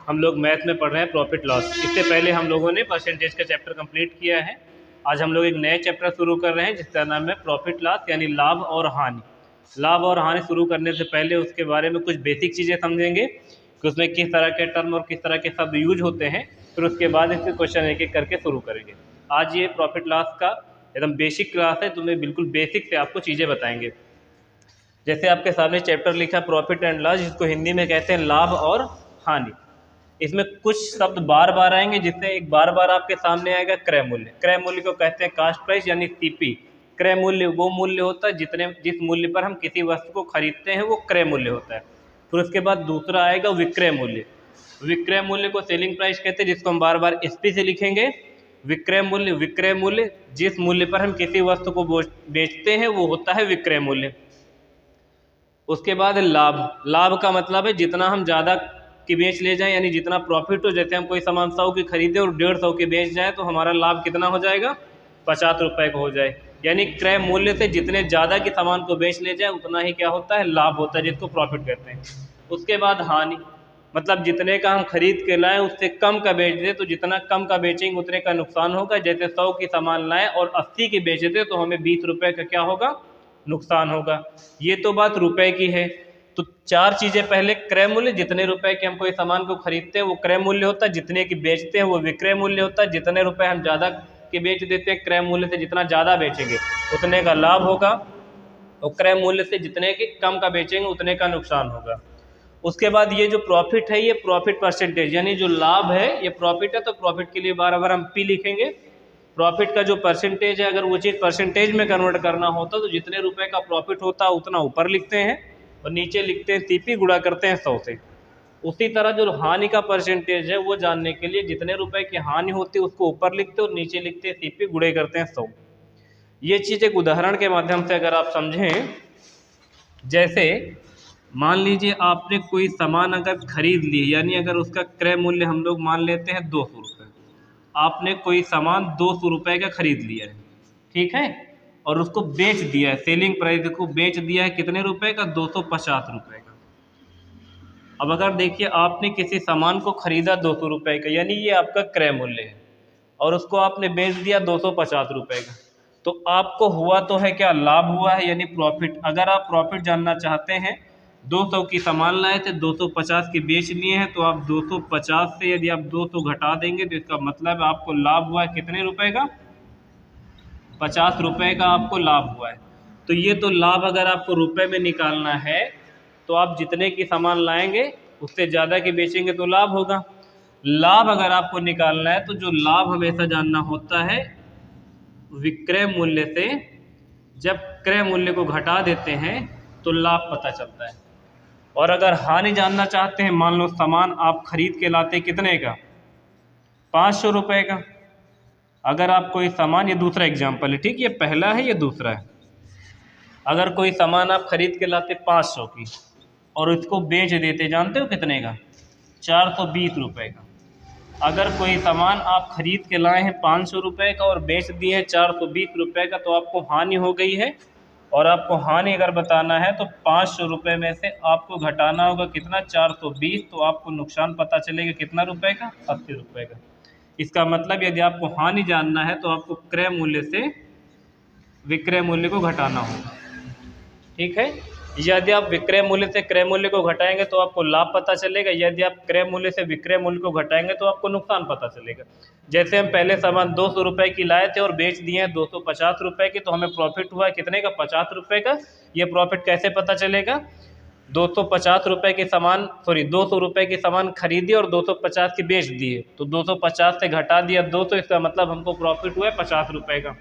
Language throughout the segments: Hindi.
हम लोग मैथ में पढ़ रहे हैं प्रॉफिट लॉस। इससे पहले हम लोगों ने परसेंटेज का चैप्टर कंप्लीट किया है। आज हम लोग एक नए चैप्टर शुरू कर रहे हैं जिसका नाम है प्रॉफिट लॉस यानी लाभ और हानि। लाभ और हानि शुरू करने से पहले उसके बारे में कुछ बेसिक चीज़ें समझेंगे कि उसमें किस तरह के टर्म और किस तरह के शब्द यूज होते हैं, फिर उसके बाद इसके क्वेश्चन एक एक करके शुरू करेंगे। आज ये प्रॉफिट लॉस का एकदम बेसिक क्लास है, तुम्हें बिल्कुल बेसिक से आपको चीज़ें बताएंगे। जैसे आपके सामने चैप्टर लिखा प्रॉफिट एंड लॉस, जिसको हिंदी में कहते हैं लाभ और हानि। इसमें कुछ शब्द बार बार आएंगे, जिससे एक बार बार आपके सामने आएगा क्रय मूल्य। क्रय मूल्य को कहते हैं कास्ट प्राइस यानी सीपी। क्रय मूल्य वो मूल्य होता है जिस मूल्य पर हम किसी वस्तु को खरीदते हैं, वो क्रय मूल्य होता है। फिर उसके बाद दूसरा आएगा विक्रय मूल्य। विक्रय मूल्य को सेलिंग प्राइस कहते हैं, जिसको हम बार बार एसपी से लिखेंगे। विक्रय मूल्य जिस मूल्य पर हम किसी वस्तु को बेचते हैं वो होता है विक्रय मूल्य। उसके बाद लाभ का मतलब है जितना हम ज़्यादा की बेच ले जाएं, यानी जितना प्रॉफिट हो। जैसे हम कोई सामान 100 की खरीदे और 150 की बेच जाए तो हमारा लाभ कितना हो जाएगा, 50 रुपये का हो जाए। यानी क्रय मूल्य से जितने ज़्यादा की सामान को बेच ले जाए उतना ही क्या होता है, लाभ होता है, जिसको प्रॉफिट कहते हैं। उसके बाद हानि, मतलब जितने का हम खरीद के लाएं उससे कम का बेच दे तो जितना कम का बेचेंगे उतने का नुकसान होगा। जैसे 100 की सामान लाएं और 80 की बेच दे तो हमें 20 रुपये का क्या होगा, नुकसान होगा। ये तो बात रुपए की है। तो चार चीज़ें पहले, क्रय मूल्य, जितने रुपए के हम कोई सामान को खरीदते हैं वो क्रय मूल्य होता है, जितने की बेचते हैं वो विक्रय मूल्य होता है, जितने रुपए हम ज़्यादा के बेच देते हैं क्रय मूल्य से जितना ज़्यादा बेचेंगे उतने का लाभ होगा, और क्रय मूल्य से जितने के कम का बेचेंगे उतने का नुकसान होगा। उसके बाद ये जो प्रॉफिट है, ये प्रॉफिट परसेंटेज, यानी जो लाभ है ये प्रॉफिट है तो प्रॉफिट के लिए बार बार हम पी लिखेंगे। प्रॉफिट का जो परसेंटेज है, अगर वो चीज़ परसेंटेज में कन्वर्ट करना होता तो जितने रुपए का प्रॉफिट होता उतना ऊपर लिखते हैं और नीचे लिखते हैं सीपी, गुणा करते हैं 100 से। उसी तरह जो हानि का परसेंटेज है वो जानने के लिए जितने रुपए की हानि होती है उसको ऊपर लिखते हैं और नीचे लिखते हैं सीपी, गुणे करते हैं 100। ये चीज़ एक उदाहरण के माध्यम से अगर आप समझें, जैसे मान लीजिए आपने कोई सामान अगर खरीद ली, यानी अगर उसका क्रय मूल्य हम लोग मान लेते हैं 200 रुपये। आपने कोई सामान 200 रुपये का खरीद लिया है, ठीक है, और उसको बेच दिया है, सेलिंग प्राइस को बेच दिया है कितने रुपए का, 250 रुपये का। अब अगर देखिए आपने किसी सामान को खरीदा 200 रुपये का, यानी ये आपका क्रय मूल्य है, और उसको आपने बेच दिया 250 रुपये का, तो आपको हुआ तो है क्या, लाभ हुआ है, यानी प्रॉफिट। अगर आप प्रॉफिट जानना चाहते हैं, 200 की सामान लाए थे, 250 की बेच लिए हैं, तो आप 250 से यदि आप 200 घटा देंगे तो इसका मतलब आपको लाभ हुआ है कितने रुपए का, 50 रुपये का आपको लाभ हुआ है। तो ये तो लाभ अगर आपको रुपए में निकालना है तो आप जितने की सामान लाएंगे उससे ज़्यादा की बेचेंगे तो लाभ होगा। लाभ अगर आपको निकालना है तो जो लाभ हमेशा जानना होता है विक्रय मूल्य से, जब क्रय मूल्य को घटा देते हैं तो लाभ पता चलता है। और अगर हानि जानना चाहते हैं, मान लो सामान आप खरीद के लाते कितने का, 500 रुपये का। अगर आप कोई सामान, ये दूसरा एग्जाम्पल है, ठीक, ये पहला है, ये दूसरा है। अगर कोई सामान आप खरीद के लाते 500 की और इसको बेच देते, जानते हो कितने का, 420 रुपये का। अगर कोई सामान आप खरीद के लाए हैं 500 रुपये का और बेच दिए हैं 420 रुपये का, तो आपको हानि हो गई है। और आपको हानि अगर बताना है तो 500 रुपये में से आपको घटाना होगा कितना, 420, तो आपको नुकसान पता चलेगा कितना रुपए का, 80 रुपये का। इसका मतलब यदि आपको हानि जानना है तो आपको क्रय मूल्य से विक्रय मूल्य को घटाना होगा, ठीक है। यदि आप विक्रय मूल्य से क्रय मूल्य को घटाएंगे तो आपको लाभ पता चलेगा, यदि आप क्रय मूल्य से विक्रय मूल्य को घटाएंगे तो आपको नुकसान पता चलेगा। जैसे हम पहले सामान 200 रुपये की लाए थे और बेच दिए हैं 250 रुपये की, तो हमें प्रॉफिट हुआ कितने का, 50 रुपये का। ये प्रॉफिट कैसे पता चलेगा, 250 रुपये की सामान, 200 रुपये की सामान खरीदी और 250 की बेच दिए, तो 250 से घटा दिया 200, इसका मतलब हमको प्रॉफिट हुआ है 50 रुपये का।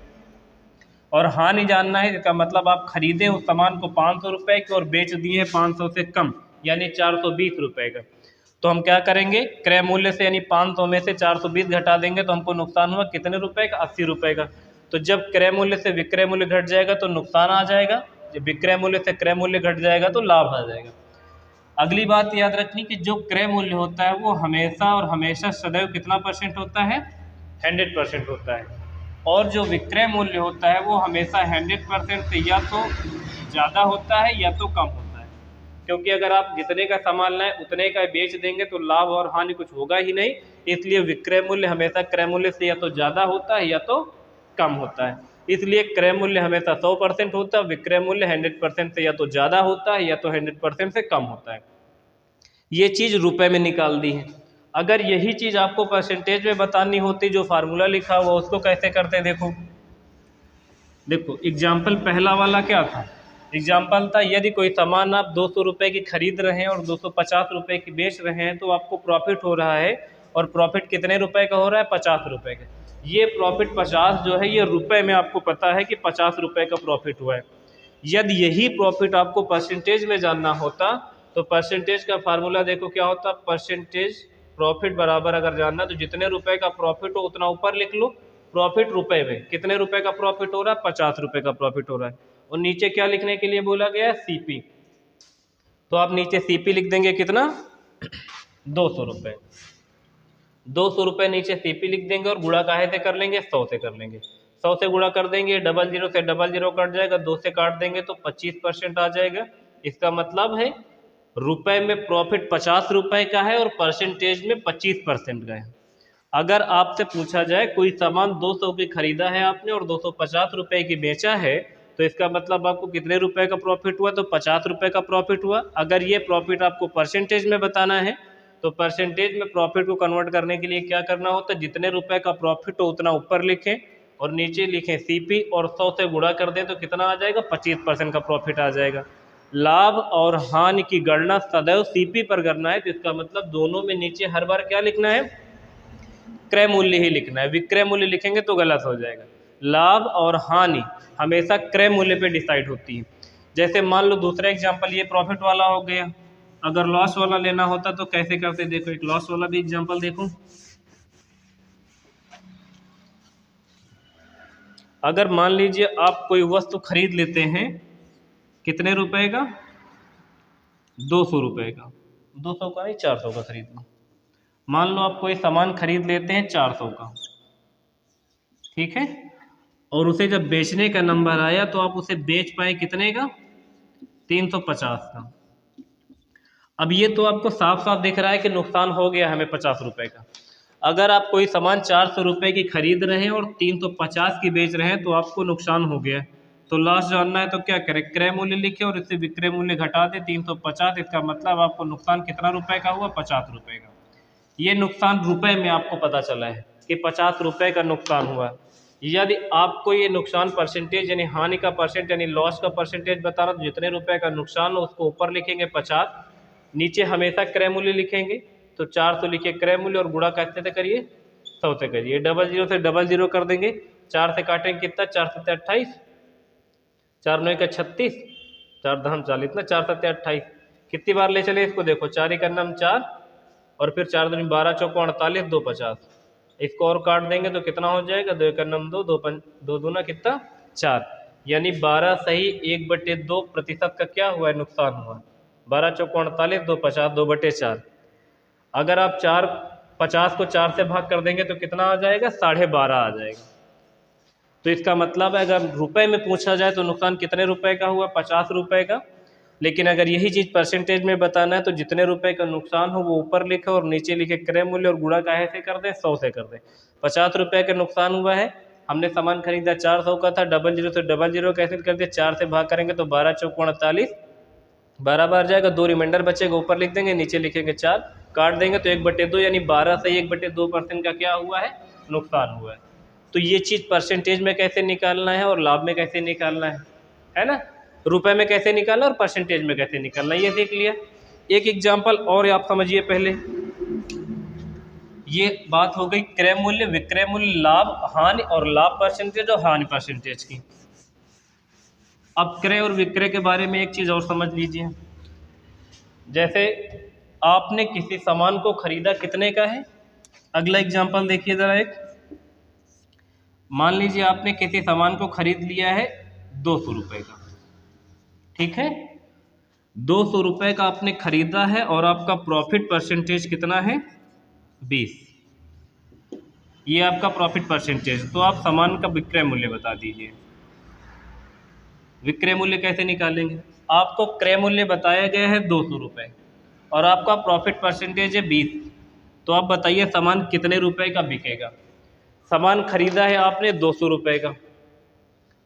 और हानि जानना है, इसका मतलब आप खरीदे उस सामान को 500 रुपये के और बेच दिए 500 से कम, यानी 420 रुपये का। तो हम क्या करेंगे, क्रय मूल्य से यानी 500 में से 420 घटा देंगे तो हमको नुकसान हुआ कितने रुपए का, 80 रुपये का। तो जब क्रय मूल्य से विक्रय मूल्य घट जाएगा तो नुकसान आ जाएगा, जब विक्रय मूल्य से क्रय मूल्य घट जाएगा तो लाभ आ जाएगा। अगली बात याद रखनी कि जो क्रय मूल्य होता है वो हमेशा और हमेशा सदैव कितना परसेंट होता है, 100% होता है। और जो विक्रय मूल्य होता है वो हमेशा 100% से या तो ज़्यादा होता है या तो कम होता है। क्योंकि अगर आप जितने का सामान लाएं उतने का बेच देंगे तो लाभ और हानि कुछ होगा ही नहीं। इसलिए विक्रय मूल्य हमेशा क्रय मूल्य से या तो ज़्यादा होता है या तो कम होता है। इसलिए क्रय मूल्य हमेशा 100% होता है, विक्रय मूल्य 100% से या तो ज़्यादा होता है या तो 100% से कम होता है। ये चीज़ रुपए में निकाल दी है। अगर यही चीज़ आपको परसेंटेज में बतानी होती, जो फार्मूला लिखा हुआ उसको कैसे करते हैं, देखो एग्जाम्पल पहला वाला क्या था, एग्जाम्पल था यदि कोई सामान आप 200 रुपये की खरीद रहे हैं और 250 रुपये की बेच रहे हैं तो आपको प्रॉफिट हो रहा है, और प्रॉफिट कितने रुपए का हो रहा है, 50 रुपये का। ये प्रॉफिट 50 जो है ये रुपए में आपको पता है कि 50 रुपये का प्रॉफिट हुआ है। यदि यही प्रॉफिट आपको परसेंटेज में जानना होता तो परसेंटेज का फार्मूला देखो क्या होता, परसेंटेज प्रॉफिट बराबर अगर जानना तो जितने रुपए का प्रॉफिट हो उतना ऊपर लिख लो, प्रॉफिट रुपए में कितने रुपए का प्रॉफिट हो रहा है, 50 रुपये का प्रॉफिट हो रहा है, और नीचे क्या लिखने के लिए बोला गया है, सीपी। तो आप नीचे सीपी लिख देंगे कितना, 200 रुपये। 200 रुपये नीचे सीपी लिख देंगे और गुणा काहे से कर लेंगे, 100 से कर लेंगे। 100 से गुणा कर देंगे, 00 से 00 कट जाएगा, 2 से काट देंगे तो 25% आ जाएगा। इसका मतलब है रुपए में प्रॉफिट 50 रुपये का है और परसेंटेज में 25% का है। अगर आपसे पूछा जाए कोई सामान 200 की खरीदा है आपने और 250 रुपये की बेचा है तो इसका मतलब आपको कितने रुपए का प्रॉफिट हुआ, तो 50 रुपये का प्रॉफिट हुआ। अगर ये प्रॉफिट आपको परसेंटेज में बताना है तो परसेंटेज में प्रॉफिट को कन्वर्ट करने के लिए क्या करना होता है, जितने रुपए का प्रॉफिट हो उतना ऊपर लिखें और नीचे लिखें सीपी और 100 से गुणा कर दें तो कितना आ जाएगा, 25% का प्रॉफिट आ जाएगा। लाभ और हानि की गणना सदैव सीपी पर करना है, तो इसका मतलब दोनों में नीचे हर बार क्या लिखना है, क्रय मूल्य ही लिखना है। विक्रय मूल्य लिखेंगे तो गलत हो जाएगा। लाभ और हानि हमेशा क्रय मूल्य पे डिसाइड होती है। जैसे मान लो दूसरा एग्जांपल ये प्रॉफिट वाला हो गया, अगर लॉस वाला लेना होता तो कैसे करते, देखो एक लॉस वाला भी एग्जांपल देखो। अगर मान लीजिए आप कोई वस्तु खरीद लेते हैं, कितने रुपए का, 200 रुपये का, 200 का नहीं 400 का खरीदना। मान लो आप कोई सामान खरीद लेते हैं 400 का, ठीक है, और उसे जब बेचने का नंबर आया तो आप उसे बेच पाए कितने का, 350 का। अब ये तो आपको साफ साफ दिख रहा है कि नुकसान हो गया हमें 50 रुपये का। अगर आप कोई सामान 400 रुपये की खरीद रहे हैं और 350 की बेच रहे हैं तो आपको नुकसान हो गया। तो लॉस जानना है तो क्या करें, क्रय मूल्य लिखे और इससे विक्रय मूल्य घटा दे 350। इसका मतलब आपको नुकसान कितना रुपए का हुआ, 50 रुपये का। ये नुकसान रुपए में आपको पता चला है कि 50 रुपये का नुकसान हुआ। यदि आपको ये नुकसान परसेंटेज यानी हानि का परसेंट यानी लॉस का परसेंटेज बताना तो जितने रुपए का नुकसान हो उसको ऊपर लिखेंगे 50, नीचे हमेशा क्रय मूल्य लिखेंगे। तो 400 लिखिए क्रय मूल्य और गुणा कैसे से करिए, 100 से करिए। 00 से 00 कर देंगे, 4 से काटेंगे कितना, 4 7 28, 4 9 का 36, 4 10 40 ना, 4 7 28। कितनी बार ले चले इसको, देखो 4 1 नम 4 और फिर 4 दूनी 12 चौको 48, 2 50। इसको और काट देंगे तो कितना हो जाएगा, 2 1 नम 2, 2 दूना कितना 4, यानी 12 सही 1/2% का क्या हुआ है, नुकसान हुआ। 12 चौको 48, 2 50, 2/4। अगर आप 50 को 4 से भाग कर देंगे तो कितना आ जाएगा, 12.5 आ जाएगा। तो इसका मतलब है अगर रुपए में पूछा जाए तो नुकसान कितने रुपए का हुआ, 50 रुपये का। लेकिन अगर यही चीज़ परसेंटेज में बताना है तो जितने रुपए का नुकसान हो वो ऊपर लिखे और नीचे लिखे क्रय मूल्य और गुणा काहे से कर दें, 100 से कर दें। 50 रुपये का नुकसान हुआ है, हमने सामान खरीदा 400 का था, 00 से 00 कैसे कर दिया, 4 से भाग करेंगे तो 12 चौको 48, 12 बार जाएगा, 2 रिमाइंडर बचेगा, ऊपर लिख देंगे, नीचे लिखेंगे 4, काट देंगे तो 1/2 यानी 12 से 1/2% का क्या हुआ है, नुकसान हुआ है। तो ये चीज़ परसेंटेज में कैसे निकालना है और लाभ में कैसे निकालना है ना, रुपए में कैसे निकालना और परसेंटेज में कैसे निकालना, ये देख लिया। एक एग्जांपल और आप समझिए पहले, ये बात हो गई क्रय मूल्य, विक्रय मूल्य, लाभ हानि और लाभ परसेंटेज और हानि परसेंटेज की। अब क्रय और विक्रय के बारे में एक चीज़ और समझ लीजिए। जैसे आपने किसी सामान को खरीदा कितने का है, अगला एग्जांपल देखिए ज़रा एक। मान लीजिए आपने किसी सामान को खरीद लिया है 200 रुपये का, ठीक है, 200 रुपये का आपने खरीदा है और आपका प्रॉफिट परसेंटेज कितना है, 20। ये आपका प्रॉफिट परसेंटेज। तो आप सामान का विक्रय मूल्य बता दीजिए। विक्रय मूल्य कैसे निकालेंगे, आपको क्रय मूल्य बताया गया है 200 रुपये और आपका प्रॉफिट परसेंटेज है 20। तो आप बताइए सामान कितने रुपए का बिकेगा। सामान खरीदा है आपने 200 रुपये का,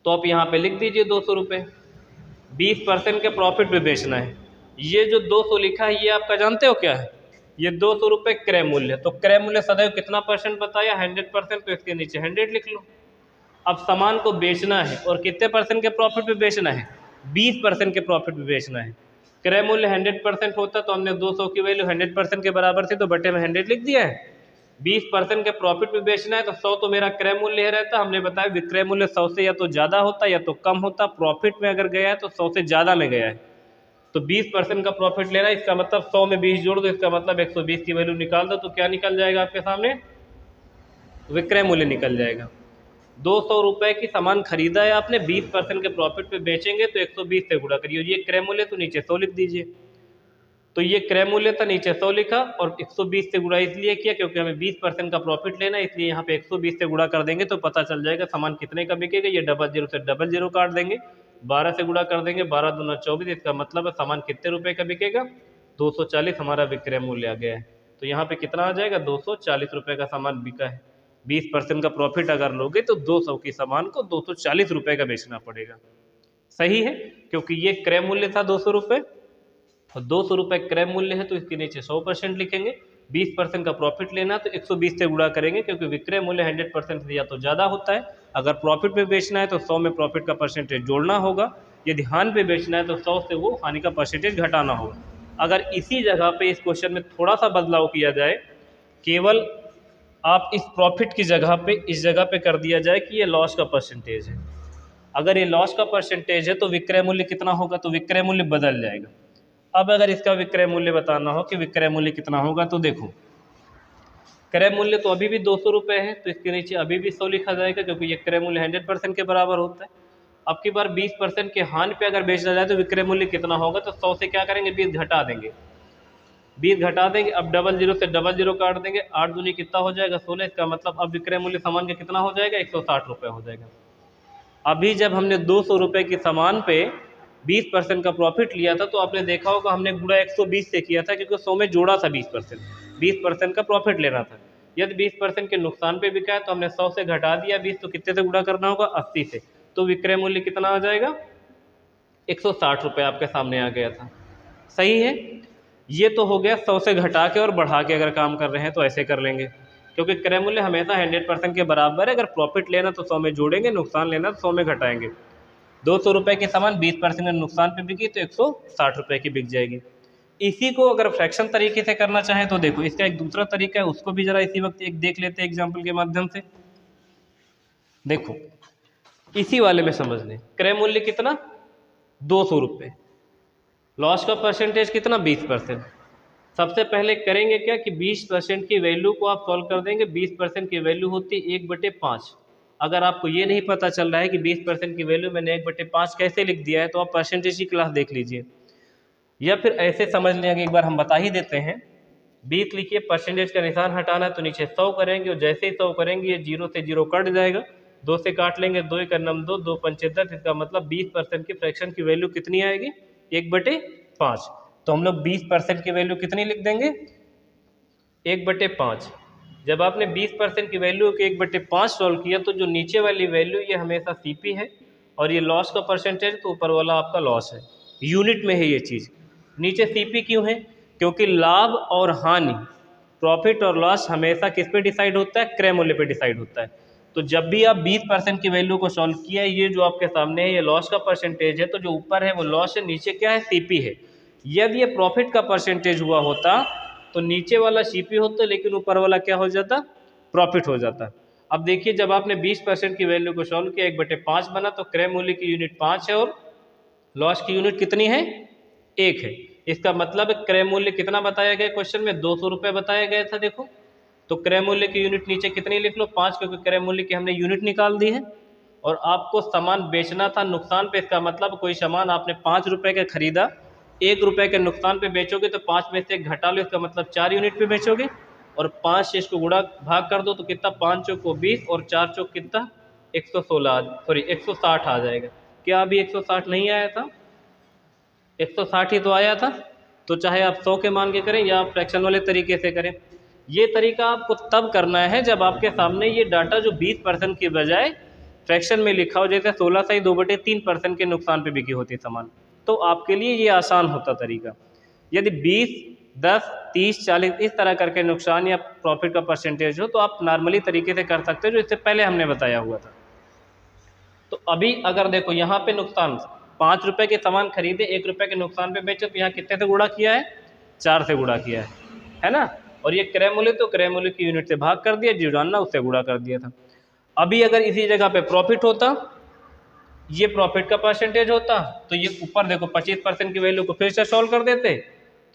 तो आप यहाँ पे लिख दीजिए 200 रुपये। 20% के प्रॉफिट पे बेचना है। ये जो 200 लिखा है ये आपका जानते हो क्या है? ये 200 रुपये क्रय मूल्य। तो क्रय मूल्य सदैव कितना परसेंट बताया? 100%। तो इसके नीचे 100 लिख लो। अब सामान को बेचना है और कितने परसेंट के प्रॉफिट पे बेचना है? 20% के प्रॉफिट पे बेचना है। क्रय मूल्य 100% होता तो हमने 200 की वैल्यू 100% के बराबर थी तो बटे में 100 लिख दिया है। 20% के प्रॉफिट पे बेचना है तो 100 तो मेरा क्रय मूल्य है रहता। हमने बताया विक्रय मूल्य 100 से या तो ज़्यादा होता या तो कम होता। प्रॉफिट में अगर गया है तो 100 से ज़्यादा में गया है, तो 20% का प्रॉफिट लेना। इसका मतलब 100 में 20 जोड़ दो, इसका मतलब 120 की वैल्यू निकाल दो। तो क्या निकल जाएगा आपके सामने? विक्रय मूल्य निकल जाएगा। 200 रुपये की सामान खरीदा है आपने, 20% के प्रॉफिट पे बेचेंगे तो 120 से गुणा करिए। ये क्रय मूल्य तो नीचे 100 लिख दीजिए। तो ये क्रय मूल्य था, नीचे 100 लिखा और 120 से गुणा इसलिए किया क्योंकि हमें 20% का प्रॉफिट लेना है, इसलिए यहाँ पे 120 से गुणा कर देंगे तो पता चल जाएगा सामान कितने का बिकेगा। ये 00 से 00 काट देंगे, 12 से गुणा कर देंगे, 12 दूना 24। इसका मतलब है सामान कितने रुपए का बिकेगा? 240 हमारा विक्रय मूल्य आ गया है। तो यहाँ पे कितना आ जाएगा? 240 रुपये का सामान बिका है। 20% का प्रॉफिट अगर लोगे तो 200 की सामान को 240 रुपये का बेचना पड़ेगा। सही है, क्योंकि ये क्रय मूल्य था 200 रुपये और 200 रुपये क्रय मूल्य है तो इसके नीचे 100% लिखेंगे। 20% का प्रॉफिट लेना तो 120 से गुणा करेंगे क्योंकि विक्रय मूल्य 100% से या तो ज़्यादा होता है। अगर प्रॉफिट पे बेचना है तो 100 में प्रॉफिट का परसेंटेज जोड़ना होगा। यदि हानि पे बेचना है तो 100 से वो हानि का परसेंटेज घटाना होगा। अगर इसी जगह पे इस क्वेश्चन में थोड़ा सा बदलाव किया जाए, केवल आप इस प्रॉफिट की जगह पे इस जगह पे कर दिया जाए कि ये लॉस का परसेंटेज है। अगर ये लॉस का परसेंटेज है तो विक्रय मूल्य कितना होगा? तो विक्रय मूल्य बदल जाएगा। अब अगर इसका विक्रय मूल्य बताना हो कि विक्रय मूल्य कितना होगा, तो देखो क्रय मूल्य तो अभी भी 200 रुपये है तो इसके नीचे अभी भी 100 लिखा जाएगा क्योंकि ये क्रय मूल्य 100% के बराबर होता है। अब की बार 20% के हानि पे अगर बेचा जाए तो विक्रय मूल्य कितना होगा? तो 100 से क्या करेंगे? 20 घटा देंगे, 20 घटा देंगे। अब 00 से 00 काट देंगे, 8 दूनी कितना हो जाएगा? 16। इसका मतलब अब विक्रय मूल्य सामान का कितना हो जाएगा? 160 रुपये हो जाएगा। अभी जब हमने 200 रुपये की सामान पे 20% का प्रॉफिट लिया था तो आपने देखा होगा हमने गुणा 120 से किया था क्योंकि 100 में जोड़ा था 20%। 20% का प्रॉफिट लेना था। यदि 20% के नुकसान पे बिका है तो हमने 100 से घटा दिया 20, तो कितने से गुणा करना होगा? 80 से। तो विक्रय मूल्य कितना आ जाएगा? 160 रुपये आपके सामने आ गया था। सही है, ये तो हो गया 100 से घटा के और बढ़ा के अगर काम कर रहे हैं तो ऐसे कर लेंगे क्योंकि क्रय मूल्य हमेशा 100% के बराबर है। अगर प्रॉफिट लेना तो 100 में जोड़ेंगे, नुकसान लेना तो 100 में घटाएंगे। 200 रुपये की सामान 20% के नुकसान पे बिकी तो 160 रुपये की बिक जाएगी। इसी को अगर फ्रैक्शन तरीके से करना चाहें तो देखो इसका एक दूसरा तरीका है, उसको भी जरा इसी वक्त एक देख लेते हैं एग्जाम्पल के माध्यम से। देखो इसी वाले में समझ लें, क्रय मूल्य कितना? 200 रुपये, लॉस का परसेंटेज कितना? 20%। सबसे पहले करेंगे क्या कि 20% की वैल्यू को आप सॉल्व कर देंगे। 20% की वैल्यू होती है 1/5। अगर आपको ये नहीं पता चल रहा है कि 20% की वैल्यू मैंने 1/5 कैसे लिख दिया है तो आप परसेंटेज की क्लास देख लीजिए, या फिर ऐसे समझ लेंगे, एक बार हम बता ही देते हैं। 20 लिखिए, परसेंटेज का निशान हटाना है तो नीचे 100 करेंगे और जैसे ही 100 करेंगे ये 0 से 0 कट जाएगा, 2 से काट लेंगे, 2 1 9 2, 2 5 10। इसका मतलब 20% की फ्रैक्शन की वैल्यू कितनी आएगी? 1/5। तो हम लोग 20% की वैल्यू कितनी लिख देंगे? 1/5। जब आपने 20% की वैल्यू के 1/5 सॉल्व किया तो जो नीचे वाली वैल्यू ये हमेशा सीपी है और ये लॉस का परसेंटेज तो ऊपर वाला आपका लॉस है। यूनिट में है ये चीज़। नीचे सीपी क्यों है? क्योंकि लाभ और हानि, प्रॉफिट और लॉस हमेशा किस पे डिसाइड होता है? क्रय मूल्य पे डिसाइड होता है। तो जब भी आप 20% की वैल्यू को सॉल्व किया, ये जो आपके सामने है ये लॉस का परसेंटेज है, तो जो ऊपर है वो लॉस है, नीचे क्या है? सीपी है। यदि ये प्रॉफिट का परसेंटेज हुआ होता तो नीचे वाला सीपी होता लेकिन ऊपर वाला क्या हो जाता? प्रॉफिट हो जाता। अब देखिए जब आपने 20% की वैल्यू को सॉल्व किया 1/5 बना तो क्रय मूल्य की यूनिट 5 है और लॉस की यूनिट कितनी है? 1 है। इसका मतलब क्रय मूल्य कितना बताया गया क्वेश्चन में? 200 रुपये बताया गया था। देखो तो क्रय मूल्य की यूनिट नीचे कितनी लिख लो? 5, क्योंकि क्रय मूल्य की हमने यूनिट निकाल दी है और आपको सामान बेचना था नुकसान पे। इसका मतलब कोई सामान आपने 5 रुपये का खरीदा, 1 रुपये के नुकसान पे बेचोगे तो 5 में से 1 घटा लो, इसका मतलब 4 यूनिट पे बेचोगे और 5 से इसको गुणा भाग कर दो तो कितना? 5 चौक को 20 और 4 चौक कितना? 160 आ जाएगा। क्या अभी 160 नहीं आया था? 160 ही तो आया था। तो चाहे आप 100 के मान के करें या आप फ्रैक्शन वाले तरीके से करें, ये तरीका आपको तब करना है जब आपके सामने ये डाटा जो 20% की बजाय फ्रैक्शन में लिखा हो, जैसे 16/2/3% के नुकसान पे बिकी होती सामान, तो आपके लिए ये आसान होता तरीका। यदि 20, 10, 30, 40 इस तरह करके नुकसान या प्रॉफिट का परसेंटेज हो तो आप नॉर्मली तरीके से कर सकते हो, जो इससे पहले हमने बताया हुआ था। तो अभी अगर देखो यहाँ पे नुकसान 5 रुपये के सामान खरीदे, 1 रुपये के नुकसान पे बेचे, तो यहाँ कितने से गुणा किया है? 4 से गुणा किया है ना। और ये क्रय मूल्य, तो क्रय मूल्य की यूनिट से भाग कर दिया, जो जानना उससे गुणा कर दिया था। अभी अगर इसी जगह पे प्रॉफिट होता, ये प्रॉफिट का परसेंटेज होता, तो ये ऊपर देखो 25% की वैल्यू को फिर से सॉल्व कर देते,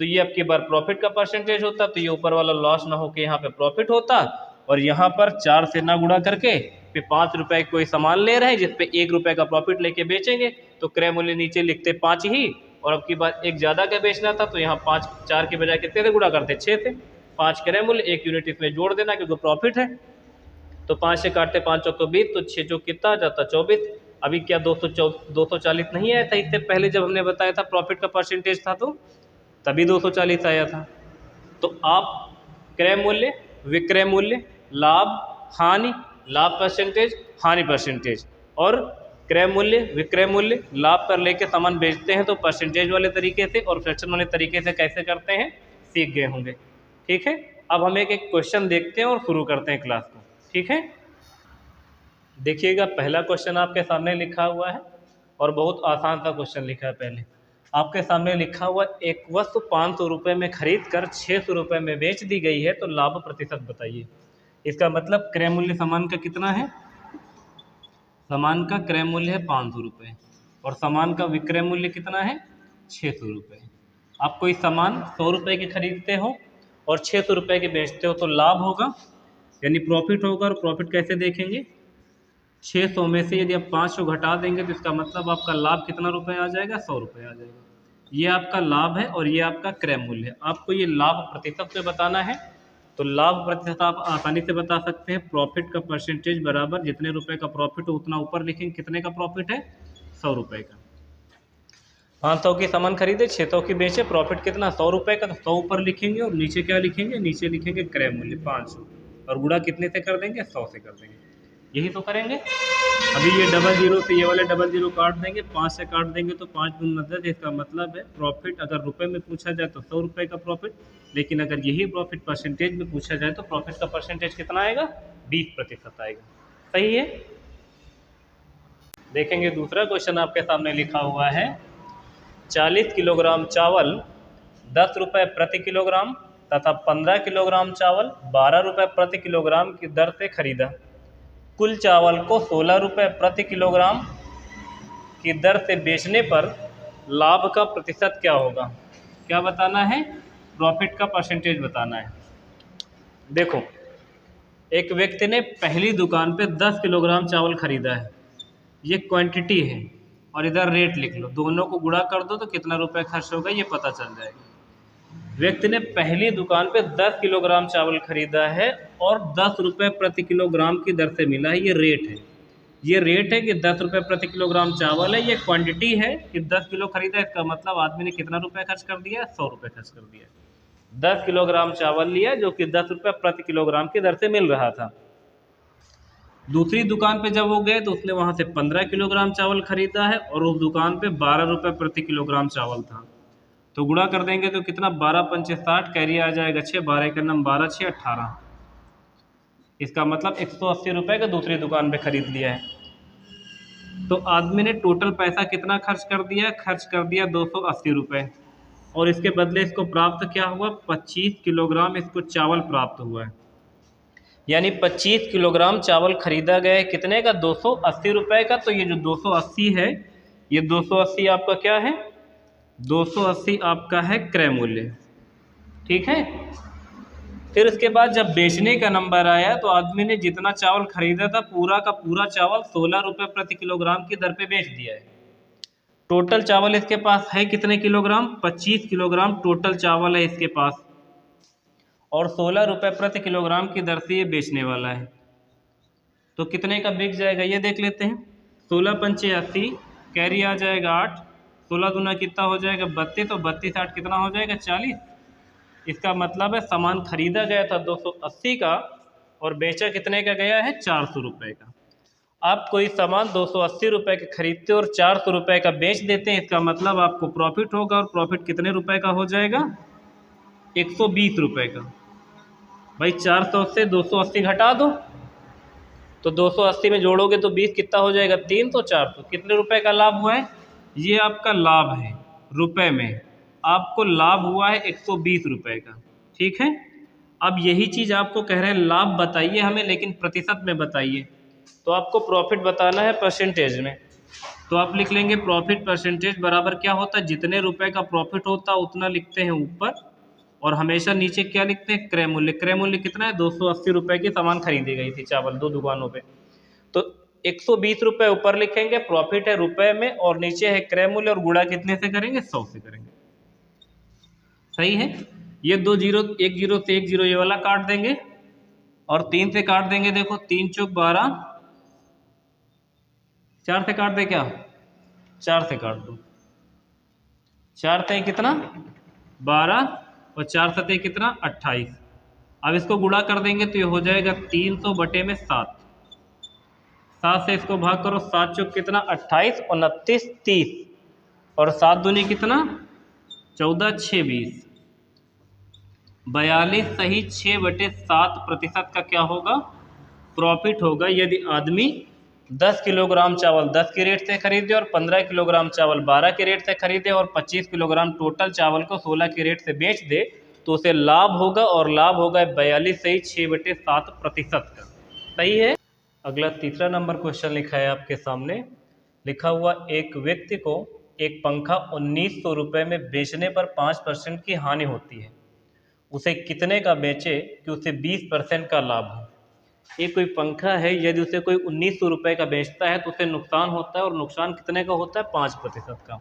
तो ये आपकी बार प्रॉफिट का परसेंटेज होता, तो ये ऊपर वाला लॉस ना होकर यहाँ पे प्रॉफिट होता। और यहाँ पर 4 से ना गुणा करके फिर 5 रुपये कोई सामान ले रहे हैं जिसपे 1 रुपये का प्रॉफिट लेके बेचेंगे, तो क्रय मूल्य नीचे लिखते 5 ही, और अब की बार एक ज़्यादा का बेचना था तो यहाँ 5, 4 के बजाय कितने से गुणा करते? 6 से। 5 क्रय मूल्य, 1 यूनिट इसमें जोड़ देना क्योंकि प्रॉफिट है, तो 5 से काटते 5 चौक तो 20, तो 6 चौक कितना आ जाता? 24। अभी क्या 240 नहीं आया था इससे पहले जब हमने बताया था प्रॉफिट का परसेंटेज था, तो तभी 240 आया था। तो आप क्रय मूल्य, विक्रय मूल्य, लाभ, हानि, लाभ परसेंटेज, हानि परसेंटेज, और क्रय मूल्य, विक्रय मूल्य, लाभ पर लेके सामान बेचते हैं तो परसेंटेज वाले तरीके से और फ्रैक्शन वाले तरीके से कैसे करते हैं सीख गए होंगे। ठीक है, अब हम एक एक क्वेश्चन देखते हैं और शुरू करते हैं क्लास को। ठीक है, देखिएगा पहला क्वेश्चन आपके सामने लिखा हुआ है और बहुत आसान सा क्वेश्चन लिखा है। पहले आपके सामने लिखा हुआ, एक वस्तु 500 रुपये में खरीद कर 600 रुपये में बेच दी गई है, तो लाभ प्रतिशत बताइए। इसका मतलब क्रय मूल्य सामान का कितना है? सामान का क्रय मूल्य है 500 रुपये और सामान का विक्रय मूल्य कितना है? 600 रुपये। आप कोई सामान 100 रुपये की खरीदते हो और 600 रुपये की बेचते हो, तो लाभ होगा यानी प्रॉफिट होगा। और प्रॉफिट कैसे देखेंगे? 600 में से यदि आप 500 घटा देंगे तो इसका मतलब आपका लाभ कितना रुपए आ जाएगा? 100 रुपये आ जाएगा। ये आपका लाभ है और ये आपका क्रय मूल्य है। आपको ये लाभ प्रतिशत से बताना है, तो लाभ प्रतिशत आप आसानी से बता सकते हैं। प्रॉफिट का परसेंटेज बराबर जितने रुपए का प्रॉफिट हो उतना ऊपर लिखेंगे। कितने का प्रॉफिट है? 100 रुपये का। 500 की सामान खरीदे, 600 की बेचे, प्रॉफिट कितना? 100 रुपये का, तो 100 ऊपर लिखेंगे और नीचे क्या लिखेंगे? नीचे लिखेंगे क्रय मूल्य 500, और गुणा कितने से कर देंगे? 100 से कर देंगे। यही तो करेंगे। अभी ये 00 से ये वाले 00 काट देंगे, 5 से काट देंगे तो 5 दूनी 10। इसका मतलब है प्रॉफिट अगर रुपए में पूछा जाए तो 100 रुपये का प्रॉफिट, लेकिन अगर यही प्रॉफिट परसेंटेज में पूछा जाए तो प्रॉफिट का परसेंटेज कितना आएगा? 20% आएगा। सही है। देखेंगे दूसरा क्वेश्चन आपके सामने लिखा हुआ है, 40 किलोग्राम चावल 10 रुपये प्रति किलोग्राम तथा 15 किलोग्राम चावल 12 रुपये प्रति किलोग्राम की दर से खरीदा। कुल चावल को 16 रुपये प्रति किलोग्राम की दर से बेचने पर लाभ का प्रतिशत क्या होगा? क्या बताना है? प्रॉफिट का परसेंटेज बताना है। देखो, एक व्यक्ति ने पहली दुकान पे 10 किलोग्राम चावल खरीदा है, ये क्वांटिटी है, और इधर रेट लिख लो। दोनों को गुणा कर दो तो कितना रुपए खर्च होगा ये पता चल जाएगा। व्यक्ति ने पहली दुकान पे 10 किलोग्राम चावल खरीदा है और 10 रुपये प्रति किलोग्राम की दर से मिला है। ये रेट है, ये रेट है कि 10 रुपये प्रति किलोग्राम चावल है। ये क्वांटिटी है कि 10 किलो खरीदा, इसका मतलब आदमी ने कितना रुपये खर्च कर दिया? 100 रुपये खर्च कर दिया। 10 किलोग्राम चावल लिया जो कि 10 रुपये प्रति किलोग्राम की दर से मिल रहा था। दूसरी दुकान पे जब वो गए तो उसने वहाँ से 15 किलोग्राम चावल खरीदा है और उस दुकान पे 12 रुपये प्रति किलोग्राम चावल था। तो गुणा कर देंगे तो कितना? 12 पंचे 60, कैरी आ जाएगा 6, 12 का नम 12, 6 18। इसका मतलब 180 रुपये का दूसरी दुकान पे खरीद लिया है। तो आदमी ने टोटल पैसा कितना खर्च कर दिया? खर्च कर दिया 280 रुपये, और इसके बदले इसको प्राप्त क्या हुआ? 25 किलोग्राम इसको चावल प्राप्त हुआ है। यानी 25 किलोग्राम चावल खरीदा गया है कितने का? 280 रुपये का। तो ये जो 280 है, ये 280 आपका क्या है? 280 आपका है क्रय मूल्य। ठीक है। फिर उसके बाद जब बेचने का नंबर आया तो आदमी ने जितना चावल खरीदा था पूरा का पूरा चावल 16 रुपये प्रति किलोग्राम की दर पे बेच दिया है। टोटल चावल इसके पास है कितने किलोग्राम? 25 किलोग्राम टोटल चावल है इसके पास, और 16 रुपये प्रति किलोग्राम की दर से ये बेचने वाला है। तो कितने का बिक जाएगा ये देख लेते हैं। 16 पंचे 80, कैरी आ जाएगा 8, 16 दूना कितना हो जाएगा 32, तो 32 8 कितना हो जाएगा 40। इसका मतलब है सामान खरीदा गया था 280 का और बेचा कितने का गया है 400 रुपये का। आप कोई सामान 280 रुपये के खरीदते हो और 400 रुपये का बेच देते हैं, इसका मतलब आपको प्रॉफिट होगा, और प्रॉफिट कितने रुपए का हो जाएगा 120 रुपये का। भाई 400 से 280 घटा दो, तो 280 में जोड़ोगे तो 20 कितना हो जाएगा 3, तो 400। कितने रुपए का लाभ हुआ है, ये आपका लाभ है रुपए में, आपको लाभ हुआ है 120 रुपये का। ठीक है, अब यही चीज़ आपको कह रहे हैं लाभ बताइए हमें, लेकिन प्रतिशत में बताइए। तो आपको प्रॉफिट बताना है परसेंटेज में, तो आप लिख लेंगे प्रॉफिट परसेंटेज बराबर क्या होता है, जितने रुपए का प्रॉफिट होता है उतना लिखते हैं ऊपर, और हमेशा नीचे क्या लिखते हैं क्रय मूल्य। क्रय मूल्य कितना है 280 रुपये की सामान खरीदी गई थी चावल 2 दुकानों पे, तो 120 रुपये ऊपर लिखेंगे, प्रॉफिट है रुपए में, और नीचे है क्रय मूल्य, और गुणा कितने से करेंगे 100 से करेंगे। सही है, ये 2 जीरो, 1 जीरो से 1 जीरो ये वाला काट देंगे, और 3 से काट देंगे। देखो 3 चौक 12, 4 से काट दे क्या, 4 से काट दो, 4 से कितना 12 और 4 सतह कितना 28। अब इसको गुणा कर देंगे तो ये हो जाएगा 300 बटे में 7, 7 से इसको भाग करो, 7 चौक कितना 28, 29 30, और 7 दूनी कितना 14 6 20, 42 सही 6 बटे 7 प्रतिशत का क्या होगा प्रॉफिट होगा, यदि आदमी 10 किलोग्राम चावल 10 के रेट से खरीदे और 15 किलोग्राम चावल 12 के रेट से खरीदे और 25 किलोग्राम टोटल चावल को 16 के रेट से बेच दे, तो उसे लाभ होगा, और लाभ होगा 42 सही 6 बटे 7 प्रतिशत का। सही है। अगला तीसरा नंबर क्वेश्चन लिखा है आपके सामने, लिखा हुआ एक व्यक्ति को एक पंखा 1900 रुपये में बेचने पर 5% की हानि होती है, उसे कितने का बेचे कि उसे 20% का लाभ हो। ये कोई पंखा है, यदि उसे कोई 1900 रुपये का बेचता है तो उसे नुकसान होता है, और नुकसान कितने का होता है 5% का।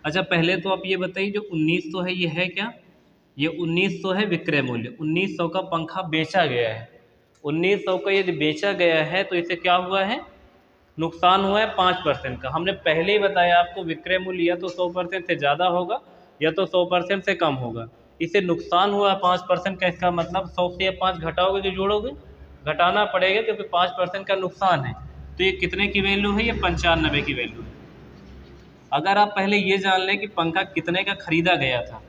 अच्छा पहले तो आप ये बताइए जो 1900 है ये है क्या, ये 1900 है विक्रय मूल्य, 1900 का पंखा बेचा गया है, 1900 का यदि बेचा गया है तो इसे क्या हुआ है नुकसान हुआ है 5% का। हमने पहले ही बताया आपको विक्रय मूल्य या तो 100% से ज़्यादा होगा या तो 100% से कम होगा, इसे नुकसान हुआ 5% का, इसका मतलब 100 से 5 घटाओगे कि जोड़ोगे, घटाना पड़ेगा क्योंकि 5% का नुकसान है, तो ये कितने की वैल्यू है, ये 95 की वैल्यू है। अगर आप पहले ये जान लें कि पंखा कितने का खरीदा गया था,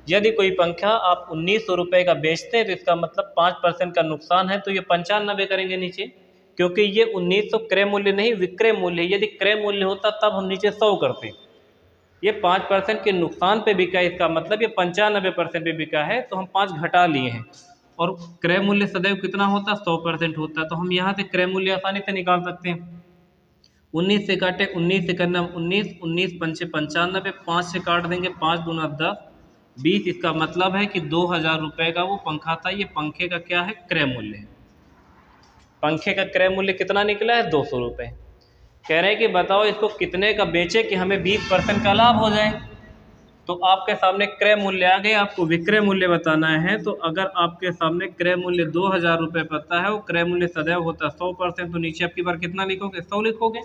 यदि कोई पंखा आप 1900 रुपये का बेचते हैं तो इसका मतलब 5% का नुकसान है, तो ये 95 करेंगे नीचे, क्योंकि ये 1900 क्रय मूल्य नहीं विक्रय मूल्य है, यदि क्रय मूल्य होता तब हम नीचे 100 करते, ये 5% के नुकसान पे बिका है, इसका मतलब ये 95% पे बिका है, तो हम 5 घटा लिए हैं, और क्रय मूल्य सदैव कितना होता है 100% होता है, तो हम यहाँ से क्रय मूल्य आसानी से निकाल सकते हैं। 19 से काटे 19 से करना 19, 19 पंचे 95, 5 से काट देंगे 5 दूना 10 20, इसका मतलब है कि 2000 रुपये का वो पंखा था, ये पंखे का क्या है क्रय मूल्य है। पंखे का क्रय मूल्य कितना निकला है 200 रुपये। कह रहे हैं कि बताओ इसको कितने का बेचे कि हमें 20% का लाभ हो जाए। तो आपके सामने क्रय मूल्य आ गए, आपको विक्रय मूल्य बताना है, तो अगर आपके सामने क्रय मूल्य 2000 रुपये पता है, वो क्रय मूल्य सदैव होता है 100%, तो नीचे आपकी बार कितना लिखोगे 100 लिखोगे।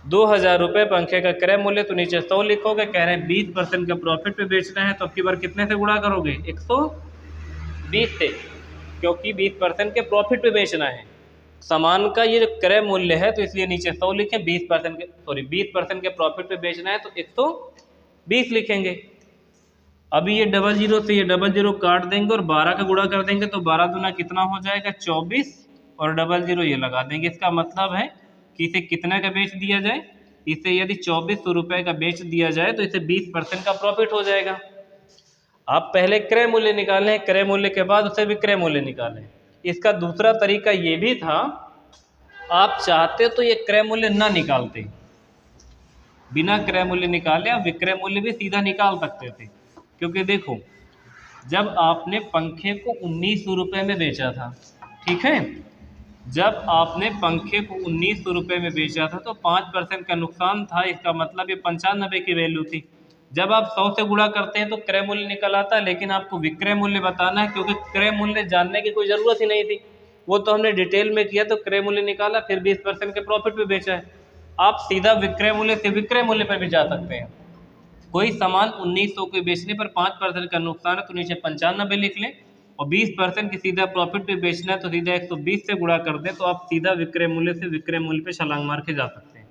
2000 रुपये पंखे का क्रय मूल्य, तो नीचे 100 लिखोगे। कह रहे हैं 20% का प्रॉफिट पे बेचना है, तो आपकी बार कितने से गुणा करोगे 120 से, क्योंकि 20% के प्रॉफिट पे बेचना है सामान का, ये जो क्रय मूल्य है तो इसलिए नीचे 100 लिखें। 20% के प्रॉफिट पे बेचना है तो 120 लिखेंगे। अभी ये 00 से ये 00 काट देंगे और 12 का गुणा कर देंगे, तो 12 दूना कितना हो जाएगा 24, और 00 ये लगा देंगे। इसका मतलब है कि इसे कितने का बेच दिया जाए, इसे यदि 2400 रुपये का बेच दिया जाए तो इसे 20% का प्रॉफिट हो जाएगा। आप पहले क्रय मूल्य निकालें, क्रय मूल्य के बाद उसे विक्रय मूल्य निकालें। इसका दूसरा तरीका ये भी था, आप चाहते तो ये क्रय मूल्य ना निकालते, बिना क्रय मूल्य निकाले आप विक्रय मूल्य भी सीधा निकाल सकते थे, क्योंकि देखो जब आपने पंखे को 1900 रुपये में बेचा था, ठीक है, जब आपने पंखे को 1900 रुपये में बेचा था तो 5% का नुकसान था, इसका मतलब ये 95 की वैल्यू थी। जब आप 100 से गुणा करते हैं तो क्रय मूल्य निकल आता है, लेकिन आपको विक्रय मूल्य बताना है, क्योंकि क्रय मूल्य जानने की कोई ज़रूरत ही नहीं थी, वो तो हमने डिटेल में किया, तो क्रय मूल्य निकाला, फिर 20% के प्रॉफिट पे बेचा है। आप सीधा विक्रय मूल्य से विक्रय मूल्य पर भी जा सकते हैं। कोई सामान 1900 के बेचने पर 5% का नुकसान है तो नीचे 95 लिख लें, और 20% की सीधा प्रॉफिट पे बेचना है तो सीधा 120 से गुणा कर दें, तो आप सीधा विक्रय मूल्य से विक्रय मूल्य पे छलांग मार के जा सकते हैं।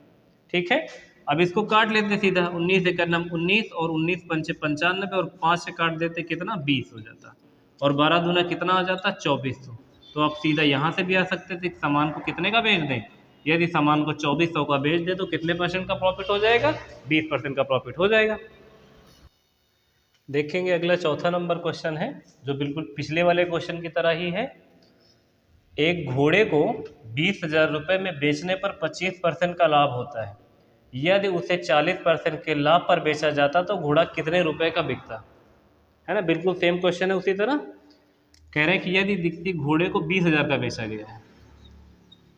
ठीक है, अब इसको काट लेते सीधा, 19 से करना 19 और 19 पंचे 95 और 5 से काट देते कितना 20 हो जाता, और 12 दूना कितना हो जाता 2400। तो आप सीधा यहाँ से भी आ सकते थे, सामान को कितने का बेच दें, यदि सामान को 2400 का बेच दे तो कितने % का प्रॉफिट हो जाएगा, 20% का प्रॉफिट हो जाएगा। देखेंगे अगला चौथा नंबर क्वेश्चन है, जो बिल्कुल पिछले वाले क्वेश्चन की तरह ही है। एक घोड़े को 20,000 रुपये में बेचने पर 25% का लाभ होता है, यदि उसे 40% के लाभ पर बेचा जाता तो घोड़ा कितने रुपए का बिकता, है ना। बिल्कुल सेम क्वेश्चन है। उसी तरह कह रहे हैं कि यदि घोड़े को 20,000 का बेचा गया है,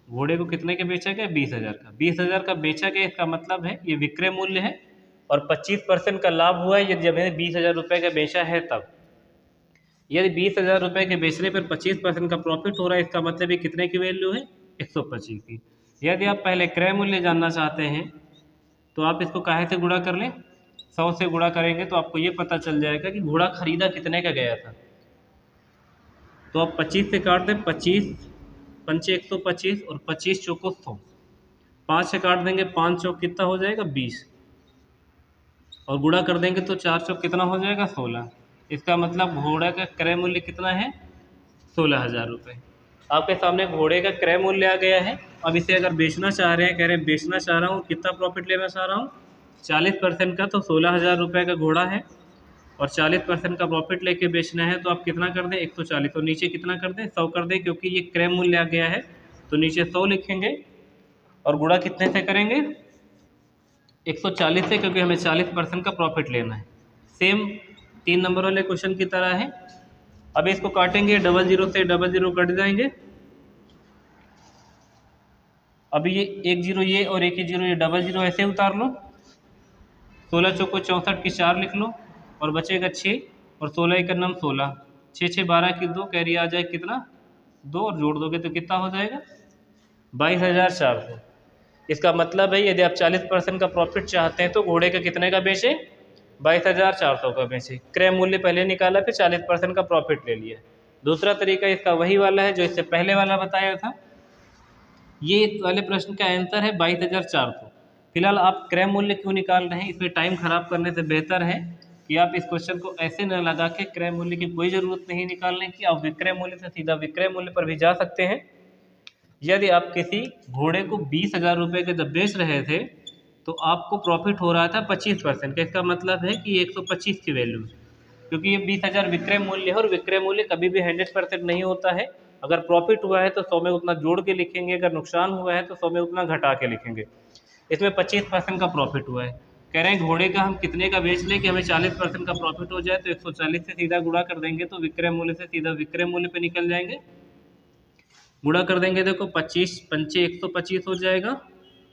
घोड़े को कितने के बेचा गया 20,000 का, 20,000 का बेचा गया, इसका मतलब है ये विक्रय मूल्य है, और 25% का लाभ हुआ है यदि जब 20,000 रुपये का बेचा है तब। यदि 20,000 रुपये के बेचने पर 25% का प्रॉफिट हो रहा है, इसका मतलब ये कितने की वैल्यू है 125 की। यदि आप पहले क्रय मूल्य जानना चाहते हैं तो आप इसको काहे से गुणा कर लें, 100 से गुणा करेंगे तो आपको ये पता चल जाएगा कि घोड़ा खरीदा कितने का गया था। तो आप 25 से काट दें, 25 पंचे 125 और 25 चौको 100, 5 से काट देंगे, 5 चौक कितना हो जाएगा 20, और गुणा कर देंगे तो 4 चौक कितना हो जाएगा 16। इसका मतलब घोड़ा का क्रय मूल्य कितना है 16,000 रुपये। आपके सामने घोड़े का क्रय मूल्य आ गया है। अब इसे अगर बेचना चाह रहे हैं, कह रहे हैं बेचना चाह रहा हूँ, कितना प्रॉफिट लेना चाह रहा हूँ 40% का, तो 16,000 रुपये का घोड़ा है और 40% का प्रॉफिट लेके बेचना है, तो आप कितना कर दें 140, और नीचे कितना कर दें 100 कर दें, क्योंकि ये क्रय मूल्य आ गया है तो नीचे 100 लिखेंगे, और गुणा कितने से करेंगे 140 से, क्योंकि हमें 40% का प्रॉफिट लेना है। सेम 3 नंबर वाले क्वेश्चन की तरह है। अब इसको काटेंगे, 00 से 00 कट जाएंगे। अभी ये 1 0 ये और 1 0 ये, 00 ऐसे उतार लो, 16 चौको 64 की 4 लिख लो, और बचेगा 6, और 16 एक नम 16, 6 6 12 की 2, कैरी आ जाए कितना 2, और जोड़ दोगे तो कितना हो जाएगा 22,400। इसका मतलब है यदि आप 40% का प्रॉफिट चाहते हैं तो घोड़े का कितने का बेचें 22,400 का बेचें। क्रय मूल्य पहले निकाला, फिर 40% का प्रॉफिट ले लिया। दूसरा तरीका इसका वही वाला है जो इससे पहले वाला बताया था। ये इस वाले प्रश्न का आंसर है 22,400। फिलहाल आप क्रय मूल्य क्यों निकाल रहे हैं, इसमें टाइम खराब करने से बेहतर है कि आप इस क्वेश्चन को ऐसे न लगा के, क्रय मूल्य की कोई ज़रूरत नहीं निकालने की, आप विक्रय मूल्य से सीधा विक्रय मूल्य पर भी जा सकते हैं। यदि आप किसी घोड़े को 20,000 रुपये के जब बेच रहे थे तो आपको प्रॉफिट हो रहा था 25% का, इसका मतलब है कि 125 की वैल्यू, क्योंकि ये 20,000 विक्रय मूल्य है, और विक्रय मूल्य कभी भी 100% नहीं होता है। अगर प्रॉफिट हुआ है तो 100 में उतना जोड़ के लिखेंगे, अगर नुकसान हुआ है तो 100 में उतना घटा के लिखेंगे। इसमें 25% का प्रॉफिट हुआ है। कह रहे हैं घोड़े का हम कितने का बेच लें कि हमें 40% का प्रॉफिट हो जाए, तो 140 से सीधा गुणा कर देंगे तो विक्रय मूल्य से सीधा विक्रय मूल्य पे निकल जाएंगे। गुणा कर देंगे, देखो 25 पंचे 125 हो जाएगा,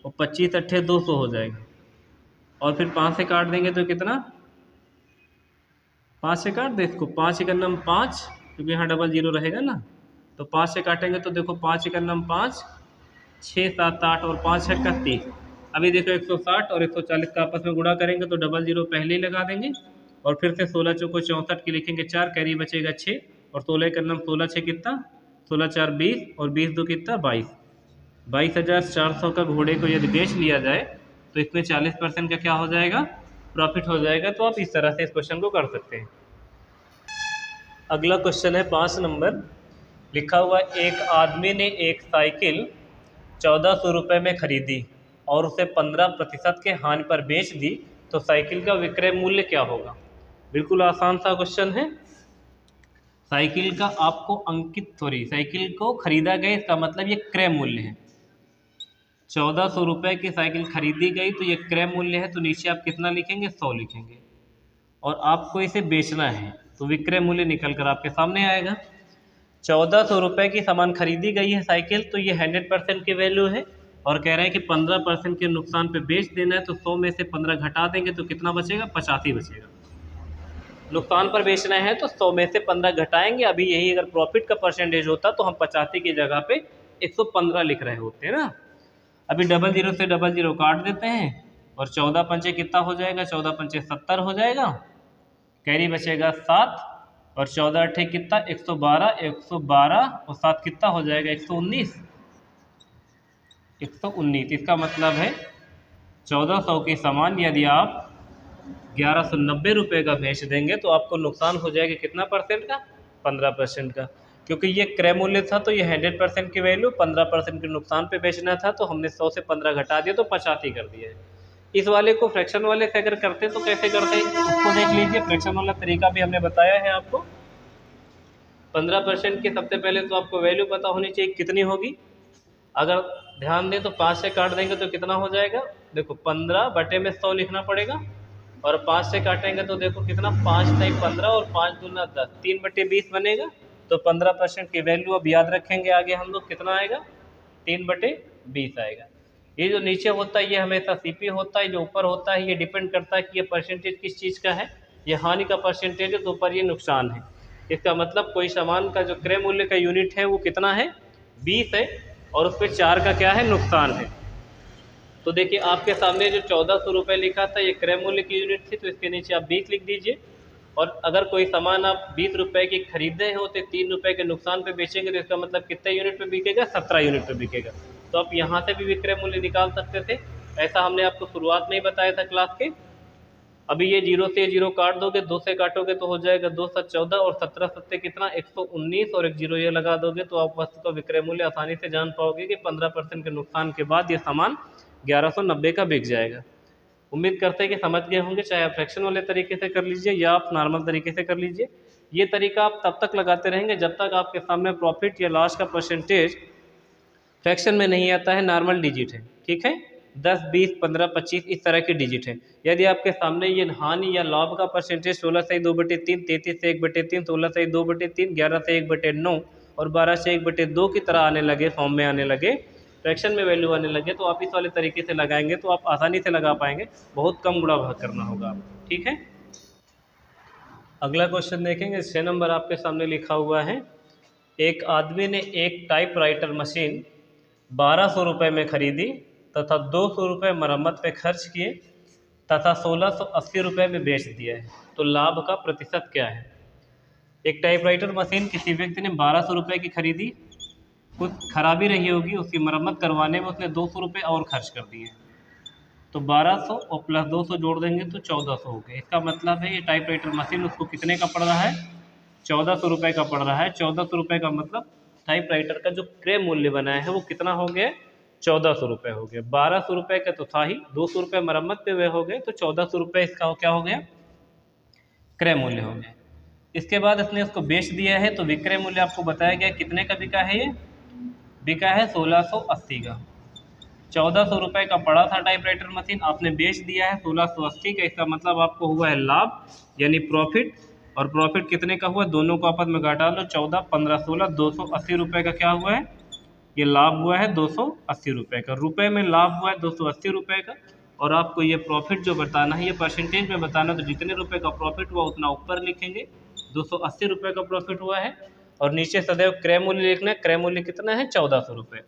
और 25 अट्ठे 200 हो जाएगा, और फिर 5 से काट देंगे तो कितना 5 से काट दे इसको, 5 एक नम 5, क्योंकि यहाँ 00 रहेगा ना, तो 5 से काटेंगे तो देखो 5 एक नम 5, 6 7 8 और 5 6 30। अभी देखो 160 और 140 का आपस में गुणा करेंगे तो 00 पहले ही लगा देंगे, और फिर से 16 चौको 64 की लिखेंगे 4, कैरी बचेगा 6, और 16 एक नम 16 6 कितना 16 4 20, और 20 2 कितना 22। 22,400 का घोड़े को यदि बेच लिया जाए तो इसमें 40% का क्या हो जाएगा प्रॉफिट हो जाएगा। तो आप इस तरह से इस क्वेश्चन को कर सकते हैं। अगला क्वेश्चन है 5 नंबर, लिखा हुआ एक आदमी ने एक साइकिल 1400 रुपये में खरीदी और उसे 15% के हानि पर बेच दी, तो साइकिल का विक्रय मूल्य क्या होगा। बिल्कुल आसान सा क्वेश्चन है। साइकिल का आपको अंकित साइकिल को खरीदा गया, इसका मतलब ये क्रय मूल्य है। 1400 रुपये की साइकिल खरीदी गई तो ये क्रय मूल्य है, तो नीचे आप कितना लिखेंगे 100 लिखेंगे, और आपको इसे बेचना है तो विक्रय मूल्य निकल कर आपके सामने आएगा। 1400 रुपये की सामान खरीदी गई है साइकिल, तो ये 100% की वैल्यू है, और कह रहे हैं कि 15% के नुकसान पे बेच देना है, तो 100 में से 15 घटा देंगे तो कितना बचेगा 85 बचेगा। नुकसान पर बेचना है तो 100 में से 15 घटाएंगे। अभी यही अगर प्रॉफिट का परसेंटेज होता तो हम 85 की जगह पे 115 लिख रहे होते हैं ना। अभी 00 से 00 काट देते हैं और 14 पंचे कितना हो जाएगा, 14 पंचे 70 हो जाएगा, कैरी बचेगा 7 और 14 अट्ठे कितना 112, 112 और 7 कितना हो जाएगा 119, 119। इसका मतलब है 1400 के सामान यदि आप 1190 रुपये का बेच देंगे तो आपको नुकसान हो जाएगा कितना परसेंट का, 15% का। क्योंकि ये क्रय मूल्य था तो ये 100% की वैल्यू 15% के नुकसान पे बेचना था, तो हमने 100 से 15 घटा दिया तो 50 ही कर दिया है। इस वाले को फ्रैक्शन वाले से अगर करते तो कैसे करते हैं उसको देख लीजिए। फ्रैक्शन वाला तरीका भी हमने बताया है आपको। 15% की सबसे पहले तो आपको वैल्यू पता होनी चाहिए कितनी होगी। अगर ध्यान दें तो 5 से काट देंगे तो कितना हो जाएगा, देखो 15 बटे में 100 लिखना पड़ेगा, और 5 से काटेंगे तो देखो कितना 5 नहीं 15 और 5 दूना 10, 3/20 बनेगा। तो 15% की वैल्यू अब याद रखेंगे आगे हम लोग कितना आएगा, 3/20 आएगा। ये जो नीचे होता है ये हमेशा सीपी होता है, जो ऊपर होता है ये डिपेंड करता है कि ये परसेंटेज किस चीज़ का है। ये हानि का परसेंटेज है तो ऊपर ये नुकसान है। इसका मतलब कोई सामान का जो क्रय मूल्य का यूनिट है वो कितना है, 20 है, और उस पर 4 का क्या है, नुकसान है। तो देखिए आपके सामने जो 1400 रुपये लिखा था ये क्रय मूल्य की यूनिट थी, तो इसके नीचे आप 20 लिख दीजिए। और अगर कोई सामान आप 20 रुपये की खरीदे हो तो 3 रुपये के नुकसान पे बेचेंगे तो इसका मतलब कितने यूनिट पे बिकेगा, 17 यूनिट पे बिकेगा। तो आप यहाँ से भी विक्रय मूल्य निकाल सकते थे, ऐसा हमने आपको शुरुआत में ही बताया था क्लास के। अभी ये 0 से 0 काट दोगे, 2 से काटोगे तो हो जाएगा 2 7 14 और 17 सत्ते कितना 119 और एक 0 ये लगा दोगे तो आप वस्तु का विक्रय मूल्य आसानी से जान पाओगे कि 15% के नुकसान के बाद ये सामान 1190 का बिक जाएगा। उम्मीद करते हैं कि समझ गए होंगे, चाहे आप फ्रैक्शन वाले तरीके से कर लीजिए या आप नॉर्मल तरीके से कर लीजिए। ये तरीका आप तब तक लगाते रहेंगे जब तक आपके सामने प्रॉफिट या लॉस का परसेंटेज फ्रैक्शन में नहीं आता है, नॉर्मल डिजिट है, ठीक है, 10 20 15 25 इस तरह के डिजिट है। यदि आपके सामने ये हानि या लाभ का परसेंटेज 16 से 2/3, 33 से 1/3, 16 से 2/3, 11 से 1/9 और 12 से 1/2 की तरह आने लगे, फॉर्म में आने लगे, फ्रैक्शन में वैल्यू आने लगे, तो आप इस वाले तरीके से लगाएंगे तो आप आसानी से लगा पाएंगे, बहुत कम गुणा भाग करना होगा आपको, ठीक है। अगला क्वेश्चन देखेंगे, 6 नंबर आपके सामने लिखा हुआ है, एक आदमी ने एक टाइपराइटर मशीन 1200 रुपये में खरीदी तथा 200 रुपये मरम्मत पे खर्च किए तथा 1680 रुपये में बेच दिया है, तो लाभ का प्रतिशत क्या है। एक टाइपराइटर मशीन किसी व्यक्ति ने 1200 रुपये की खरीदी, कुछ खराबी रही होगी, उसकी मरम्मत करवाने में उसने 200 रुपये और खर्च कर दिए, तो 1200 और प्लस 200 जोड़ देंगे तो 1400 हो गए। इसका मतलब है ये टाइपराइटर मशीन उसको कितने का पड़ रहा है, 1400 रुपये का पड़ रहा है। 1400 रुपये का मतलब टाइपराइटर का जो क्रय मूल्य बनाया है वो कितना हो गया, 1400 रुपये हो गए। 1200 रुपये का तो था ही, 200 रुपये मरम्मत पे हुए हो गए, तो 1400 रुपये इसका क्या हो गया, क्रय मूल्य हो गया। इसके बाद इसने उसको बेच दिया है, तो विक्रय मूल्य आपको बताया गया कितने का बिका है, ये बिका है 1680 का। 1400 रुपये का पड़ा था टाइपराइटर मशीन, आपने बेच दिया है 1680 का, इसका मतलब आपको हुआ है लाभ यानी प्रॉफिट। और प्रॉफिट कितने का हुआ, दोनों को आपस में घटा लो, 14 15 16, 280 रुपये का क्या हुआ है, ये लाभ हुआ है 280 रुपये का। रुपये में लाभ हुआ है 280 रुपये का, और आपको ये प्रॉफिट जो बताना है ये परसेंटेज में बताना, तो जितने रुपये का प्रॉफिट हुआ उतना ऊपर लिखेंगे, 280 रुपये का प्रॉफिट हुआ है, और नीचे सदैव क्रय मूल्य लिखना है। क्रय मूल्य कितना है, 1400 रुपये,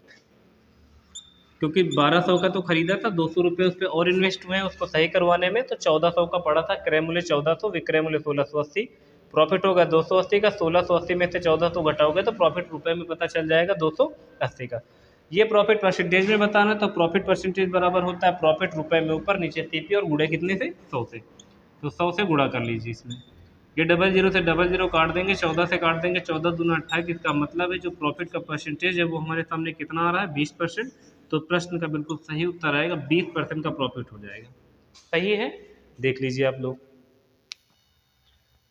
क्योंकि 1200 का तो खरीदा था, 200 रुपये उस पर और इन्वेस्ट हुए हैं उसको सही करवाने में, तो 1400 का पड़ा था, क्रय मूल्य 1400, विक्रय मूल्य 1680, प्रॉफिट होगा 280 का। 1680 में से 1400 घटाओगे तो प्रॉफिट रुपए में पता चल जाएगा 280 का। ये प्रॉफिट परसेंटेज में बताना, तो प्रॉफिट परसेंटेज बराबर होता है प्रॉफिट रुपए में ऊपर, नीचे सीपी, और गुणे कितने से, 100 से, तो 100 से गुणा कर लीजिए इसमें। ये 00 से 00 काट देंगे, 14 से काट देंगे, 14 दूना 28, इसका मतलब है जो प्रॉफिट का परसेंटेज है वो हमारे सामने कितना आ रहा है, 20%। तो प्रश्न का बिल्कुल सही उत्तर आएगा, 20% का प्रॉफिट हो जाएगा। सही है, देख लीजिए आप लोग।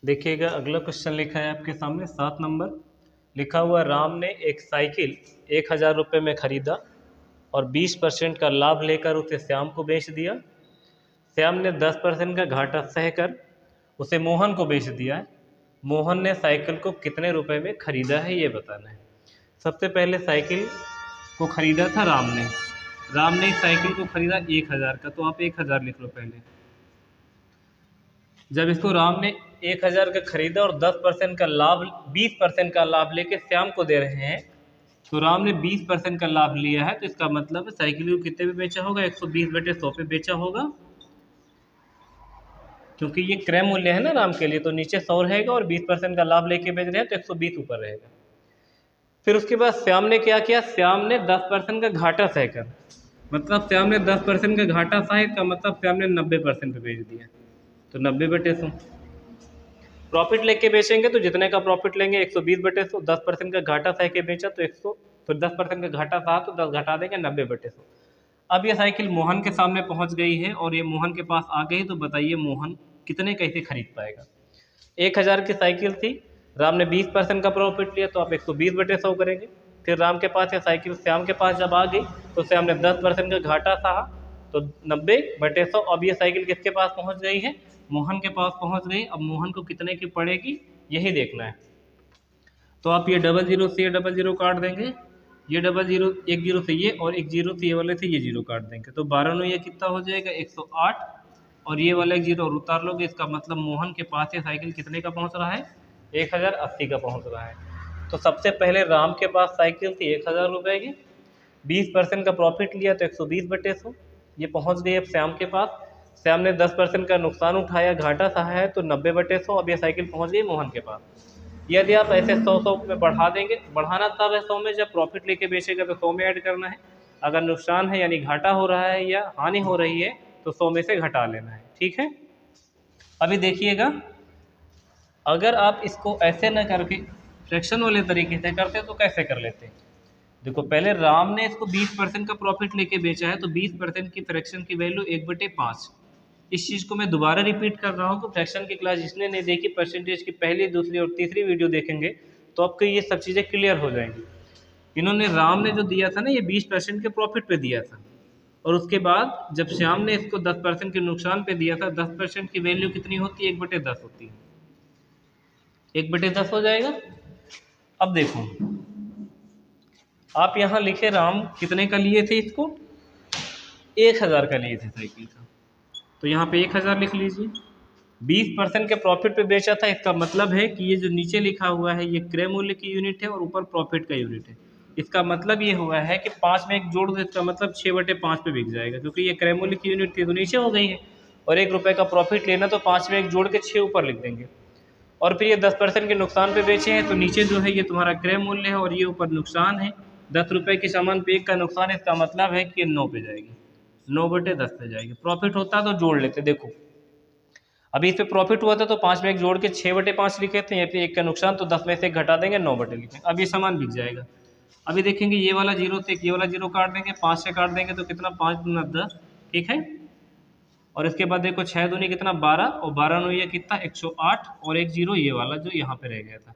देखिएगा अगला क्वेश्चन लिखा है आपके सामने, 7 नंबर लिखा हुआ, राम ने एक साइकिल 1000 रुपये में खरीदा और 20% का लाभ लेकर उसे श्याम को बेच दिया। श्याम ने 10% का घाटा सहकर उसे मोहन को बेच दिया है। मोहन ने साइकिल को कितने रुपए में खरीदा है ये बताना है। सबसे पहले साइकिल को खरीदा था राम ने इस साइकिल को खरीदा 1000 का, तो आप 1000 लिख लो पहले। जब इसको राम ने 1000 का खरीदा और 10% का लाभ 20% का लाभ लेके श्याम को दे रहे हैं, तो राम ने 20% का लाभ लिया है, तो इसका मतलब है साइकिल को कितने पे बेचा होगा, 120/100 पे बेचा होगा, क्योंकि ये क्रय मूल्य है ना राम के लिए, तो नीचे 100 रहेगा और 20% का लाभ लेके बेच रहे हैं तो 120 ऊपर रहेगा। फिर उसके बाद श्याम ने क्या किया, श्याम ने 10% का घाटा सहकर, मतलब श्याम ने 10% का घाटा सहा, इसका मतलब श्याम ने 90% पे बेच दिया, तो 90/100। प्रॉफिट लेके बेचेंगे तो जितने का प्रॉफिट लेंगे 120/100, 10% का घाटा सह के बेचा तो 100, फिर 10% का घाटा सहा तो 10 घटा देंगे 90/100। अब ये साइकिल मोहन के सामने पहुंच गई है और ये मोहन के पास आ गई, तो बताइए मोहन कितने कैसे खरीद पाएगा। 1000 की साइकिल थी, राम ने 20% का प्रॉफिट लिया, तो आप 120/100 करेंगे। फिर राम के पास ये साइकिल श्याम के पास जब आ गई तो श्याम ने 10% का घाटा सहा, तो 90/100। अब ये साइकिल किसके पास पहुंच गई है, मोहन के पास पहुंच गई। अब मोहन को कितने की पड़ेगी यही देखना है, तो आप ये 00 से ये 00 काट देंगे, ये 00 एक जीरो से ये और एक जीरो से ये वाले से ये जीरो काट देंगे, तो 12 ये कितना हो जाएगा 108, और ये वाला एक जीरो और उतार लोगे, इसका मतलब मोहन के पास ये साइकिल कितने का पहुंच रहा है, 1080 का पहुंच रहा है। तो सबसे पहले राम के पास साइकिल थी 1000 रुपये की, 20% का प्रॉफिट लिया तो 120/100, ये पहुंच गई अब श्याम के पास। श्याम ने 10% का नुकसान उठाया, घाटा सहा है, तो 90/100। अब ये साइकिल पहुंच गई मोहन के पास। यदि आप ऐसे 100 में बढ़ा देंगे, बढ़ाना तब है 100 में जब प्रॉफिट लेके बेचेगा तो 100 में ऐड करना है, अगर नुकसान है यानी घाटा हो रहा है या हानि हो रही है तो 100 में से घटा लेना है, ठीक है। अभी देखिएगा, अगर आप इसको ऐसे न करके फ्रैक्शन वाले तरीके से करते तो कैसे कर लेते हैं। देखो, पहले राम ने इसको 20% का प्रॉफिट लेके बेचा है, तो 20% की फ्रैक्शन की वैल्यू 1/5। इस चीज़ को मैं दोबारा रिपीट कर रहा हूँ, तो फ्रैक्शन की क्लास जिसने नहीं देखी, परसेंटेज की पहली, दूसरी और तीसरी वीडियो देखेंगे तो आपको ये सब चीज़ें क्लियर हो जाएंगी। इन्होंने, राम ने जो दिया था ना, ये 20% के प्रॉफिट पे दिया था, और उसके बाद जब श्याम ने इसको 10% के नुकसान पे दिया था, 10% की वैल्यू कितनी होती है, 1/10 होती है, 1/10 हो जाएगा। अब देखो, आप यहाँ लिखे राम कितने का लिए थे इसको, 1000 का लिए थे साइकिल का, तो यहाँ पे 1000 लिख लीजिए। 20% के प्रॉफिट पे बेचा था, इसका मतलब है कि ये जो नीचे लिखा हुआ है ये क्रय मूल्य की यूनिट है और ऊपर प्रॉफिट का यूनिट है। इसका मतलब ये हुआ है कि 5 में 1 जोड़ दो, इसका मतलब 6/5 पे बिक जाएगा, क्योंकि ये क्रय मूल्य की यूनिट थी तो नीचे हो गई है, और 1 रुपये का प्रॉफिट लेना तो 5 में 1 जोड़ के 6 ऊपर लिख देंगे। और फिर ये 10% के नुकसान पे बेचे हैं, तो नीचे जो है ये तुम्हारा क्रय मूल्य है और ये ऊपर नुकसान है। 10 रुपये के सामान पे 1 का नुकसान है, इसका मतलब है कि 9 पे जाएगी, 9/10 पे जाएगी। प्रॉफिट होता तो जोड़ लेते, देखो अभी इस पे प्रॉफिट हुआ था तो 5 में 1 जोड़ के 6/5 लिखे थे, यहाँ पे 1 का नुकसान तो 10 में से 1 घटा देंगे, 9/10 लिखेंगे। अब ये सामान बिक जाएगा। अभी देखेंगे, ये वाला जीरो से ये वाला जीरो काट देंगे, 5 से काट देंगे तो कितना, 5 दूना 10, ठीक है। और इसके बाद देखो 6 दूनी कितना 12, और 12 नौ ये कितना 108, और एक जीरो ये वाला जो यहाँ पे रह गया था।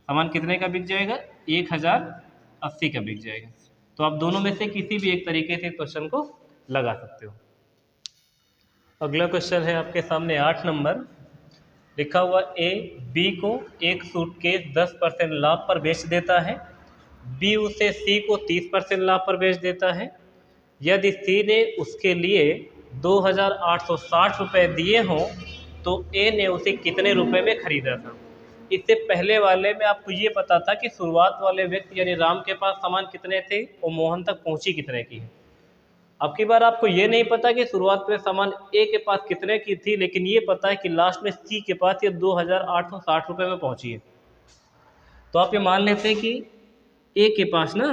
सामान कितने का बिक जाएगा, 1080 का बिक जाएगा। तो आप दोनों में से किसी भी एक तरीके से क्वेश्चन को लगा सकते हो। अगला क्वेश्चन है आपके सामने 8 नंबर, लिखा हुआ ए बी को एक सूटकेस 10% लाभ पर बेच देता है, बी उसे सी को 30% लाभ पर बेच देता है। यदि सी ने उसके लिए 2860 रुपये दिए हों तो ए ने उसे कितने रुपए में खरीदा था। इससे पहले वाले में आपको ये पता था कि शुरुआत वाले व्यक्ति यानी राम के पास सामान कितने थे और मोहन तक पहुंची कितने की है। अब की बार आपको ये नहीं पता कि शुरुआत में सामान ए के पास कितने की थी, लेकिन ये पता है कि लास्ट में सी के पास ये 2860 रुपये में पहुंची है। तो आप ये मान लेते हैं कि ए के पास ना,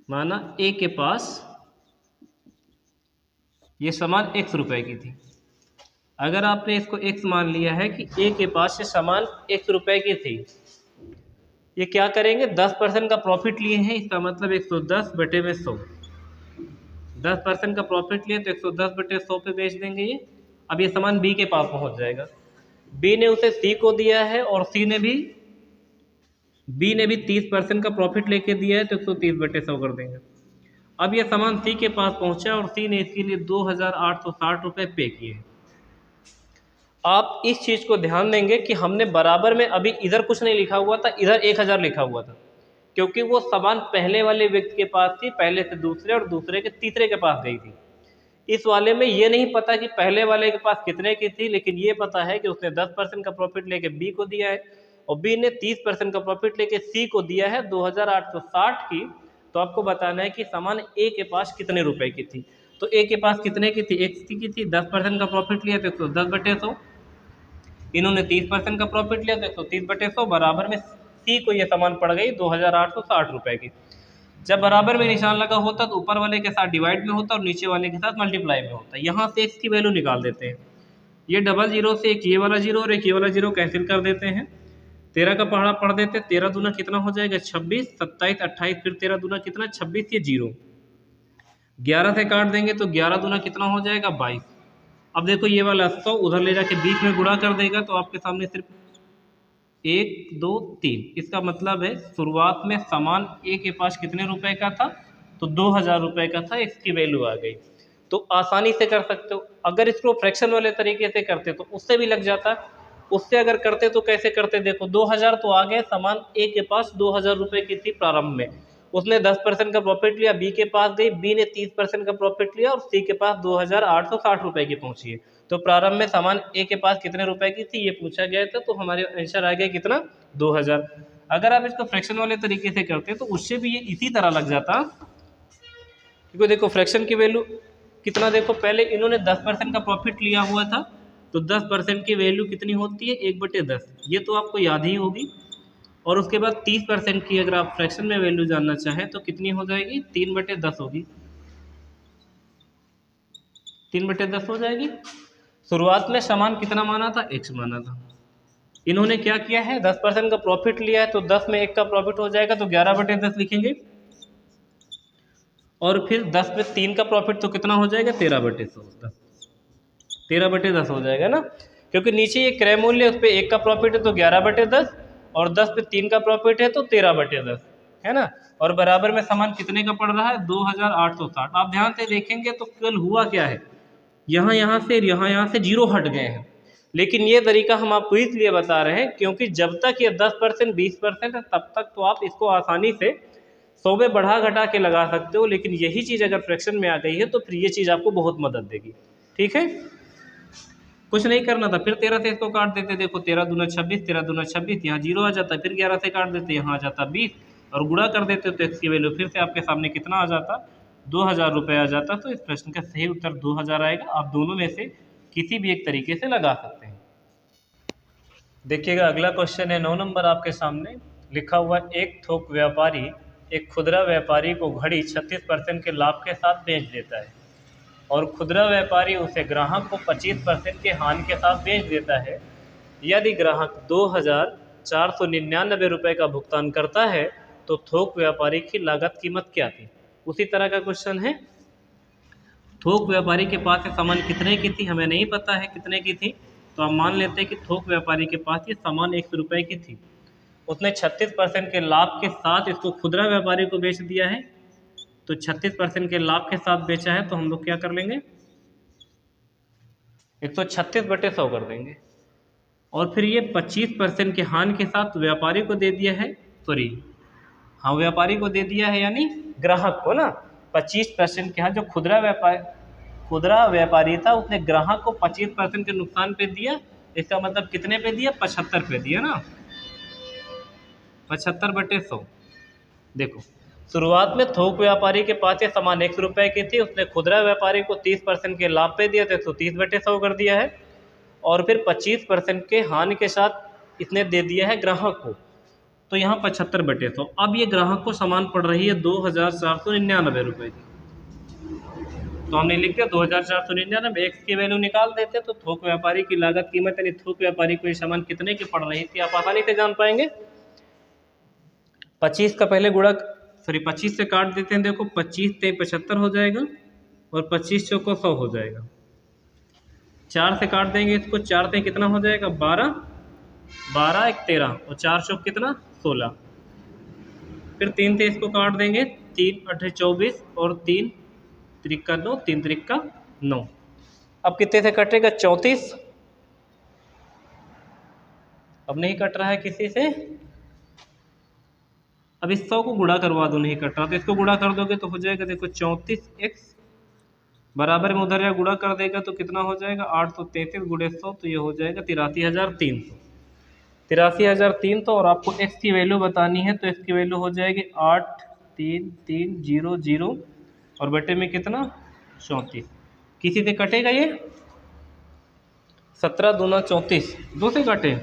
माना ए के पास ये सामान x रुपए की थी। अगर आपने इसको x मान लिया है कि ए के पास ये सामान x रुपए की थी, ये क्या करेंगे, 10% का प्रॉफिट लिए हैं, इसका मतलब 110/100, 10% का प्रॉफिट लिए तो 110/100 पे बेच देंगे ये। अब ये सामान बी के पास पहुंच जाएगा, बी ने उसे सी को दिया है और बी ने भी 30% का प्रॉफिट लेके दिया है, तो 130/100 कर देंगे। अब ये सामान सी के पास पहुंचा और सी ने इसके लिए 2860 रुपये पे किए। आप इस चीज़ को ध्यान देंगे कि हमने बराबर में अभी इधर कुछ नहीं लिखा हुआ था, इधर 1000 लिखा हुआ था, क्योंकि वो सामान पहले वाले व्यक्ति के पास थी, पहले से दूसरे और दूसरे के तीसरे के पास गई थी। इस वाले में ये नहीं पता कि पहले वाले के पास कितने की थी, लेकिन ये पता है कि उसने 10% का प्रॉफिट लेके बी को दिया है और बी ने 30% का प्रॉफिट लेके सी को दिया है 2860 की, तो आपको बताना है कि सामान ए के पास कितने रुपए की थी। तो ए के पास कितने की थी, 1 की थी, 10% का प्रॉफिट लिया तो 110/100, इन्होंने 30% का प्रॉफिट लिया तो 130/100, बराबर में सी को ये सामान पड़ गई 2860 रुपए की। जब बराबर में निशान लगा होता तो ऊपर वाले के साथ डिवाइड में होता और नीचे वाले के साथ मल्टीप्लाई में होता। यहाँ से एक्स की वैल्यू निकाल देते हैं, ये डबल जीरो से एक ये वाला जीरो और एक ये वाला जीरो कैंसिल कर देते हैं, 13 का पहाड़ा पढ़ देते हैं, 13 दूना कितना हो जाएगा 26, 27, 28, फिर 13 दूना कितना 26, ये जीरो, 11 से काट देंगे तो 11 दूना कितना हो जाएगा 22। अब देखो ये वाला 100 उधर ले जाके बीच में गुणा कर देगा तो आपके सामने सिर्फ 1 2 3, इसका मतलब है शुरुआत में सामान ए के पास कितने रुपए का था, तो 2000 रुपए का था, इसकी वैल्यू आ गई। तो आसानी से कर सकते हो। अगर इसको फ्रैक्शन वाले तरीके से करते तो उससे भी लग जाता, उससे अगर करते तो कैसे करते, देखो 2000 तो आ गए, सामान ए के पास 2000 रुपए की थी प्रारंभ में, उसने 10% का प्रॉफिट लिया, बी के पास गई, बी ने 30% का प्रॉफिट लिया और सी के पास 2860 रुपए की पहुंची है। तो प्रारंभ में सामान ए के पास कितने रुपए की थी ये पूछा गया था, तो हमारे आंसर आ गया कितना 2000। अगर आप इसको फ्रैक्शन वाले तरीके से करते तो उससे भी ये इसी तरह लग जाता, क्योंकि देखो फ्रैक्शन की वैल्यू कितना, देखो पहले इन्होंने 10% का प्रॉफिट लिया हुआ था तो 10% की वैल्यू कितनी होती है 1/10, ये तो आपको याद ही होगी। और उसके बाद 30% की अगर आप फ्रैक्शन में वैल्यू जानना चाहें तो कितनी हो जाएगी 3/10 होगी, 3/10 हो जाएगी। शुरुआत में सामान कितना माना था, x माना था, इन्होंने क्या किया है 10% का प्रॉफिट लिया है तो 10 में 1 का प्रॉफिट हो जाएगा तो 11/10 लिखेंगे, और फिर 10 में 3 का प्रॉफिट तो कितना हो जाएगा 13/10, 13/10 हो जाएगा ना, क्योंकि नीचे ये क्रय मूल्य उस पर 1 का प्रॉफिट है तो 11/10 और 10 पे 3 का प्रॉफिट है तो 13/10 है ना। और बराबर में सामान कितने का पड़ रहा है 2860। आप ध्यान से देखेंगे तो केवल हुआ क्या है, यहाँ से यहाँ से जीरो हट गए हैं, लेकिन ये तरीका हम आपको इसलिए बता रहे हैं क्योंकि जब तक ये 10% 20% है तब तक तो आप इसको आसानी से 100 में बढ़ा घटा के लगा सकते हो, लेकिन यही चीज़ अगर फ्रैक्शन में आ गई है तो फिर ये चीज़ आपको बहुत मदद देगी। ठीक है, कुछ नहीं करना था, फिर 13 से इसको काट देते, देखो 13 दूना 26, 13 दूना 26, यहाँ जीरो आ जाता, फिर 11 से काट देते, यहाँ आ जाता 20 और गुणा कर देते तो एक्स की वैल्यू फिर से आपके सामने कितना आ जाता 2000 रुपये आ जाता। तो इस प्रश्न का सही उत्तर 2000 आएगा। आप दोनों में से किसी भी एक तरीके से लगा सकते हैं। देखिएगा अगला क्वेश्चन है 9 नंबर आपके सामने लिखा हुआ, एक थोक व्यापारी एक खुदरा व्यापारी को घड़ी 36% के लाभ के साथ बेच देता है और खुदरा व्यापारी उसे ग्राहक को 25% के हानि के साथ बेच देता है। यदि ग्राहक 2499 रुपये का भुगतान करता है तो थोक व्यापारी की लागत कीमत क्या थी। उसी तरह का क्वेश्चन है, थोक व्यापारी के पास ये सामान कितने की थी हमें नहीं पता है कितने की थी, तो हम मान लेते हैं कि थोक व्यापारी के पास ये सामान 100 रुपये की थी, उसने 36% के लाभ के साथ इसको खुदरा व्यापारी को बेच दिया है। तो 36% के लाभ के साथ बेचा है तो हम लोग क्या कर लेंगे 136/100 कर देंगे, और फिर ये 25% के हानि के साथ व्यापारी को दे दिया है, सॉरी हाँ व्यापारी को दे दिया है यानी ग्राहक को ना, 25% के, हाँ जो खुदरा व्यापारी था उसने ग्राहक को 25% के नुकसान पे दिया, इसका मतलब कितने पे दिया 75 पे दिया ना, 75/100। देखो शुरुआत में थोक व्यापारी के पास ये सामान 100 रुपये की थी, उसने खुदरा व्यापारी को 30% के लाभ पे दिया तो 130/100 कर दिया है, और फिर 25% के हानि के साथ इसने दे दिया है ग्राहक को, तो यहाँ 75/100। अब ये ग्राहक को सामान पड़ रही है 2499 रुपये की, तो हमने लिख दिया 2499, एक्स की वैल्यू निकाल देते तो थोक व्यापारी की लागत कीमत यानी थोक व्यापारी को ये सामान कितने की पड़ रही थी आप आसानी से जान पाएंगे। 25 का पहले गुणा, सॉरी 25 से काट देते हैं, देखो 25 से 75 हो जाएगा और 25 चौको 100 हो जाएगा, 4 से काट देंगे इसको, 4 से कितना हो जाएगा 12, 12 1 13 और 4 चौक कितना 16, फिर 3 से इसको काट देंगे, 3 8 24 और 3 त्रिका 9, 3 त्रिका 9, अब कितने से कटेगा 34, अब नहीं कट रहा है किसी से, अब इस 100 को गुणा करवा दो, नहीं कट रहा तो इसको गुणा कर दोगे तो हो जाएगा, देखो 34x बराबर में उधर या गुणा कर देगा तो कितना हो जाएगा 833 × 100, तो ये हो जाएगा 83,300, 83,300 और आपको x की वैल्यू बतानी है, तो x की वैल्यू हो जाएगी 83300 और बटे में कितना 34। किसी से कटेगा ये 17 दूना 34, 2 से काटे,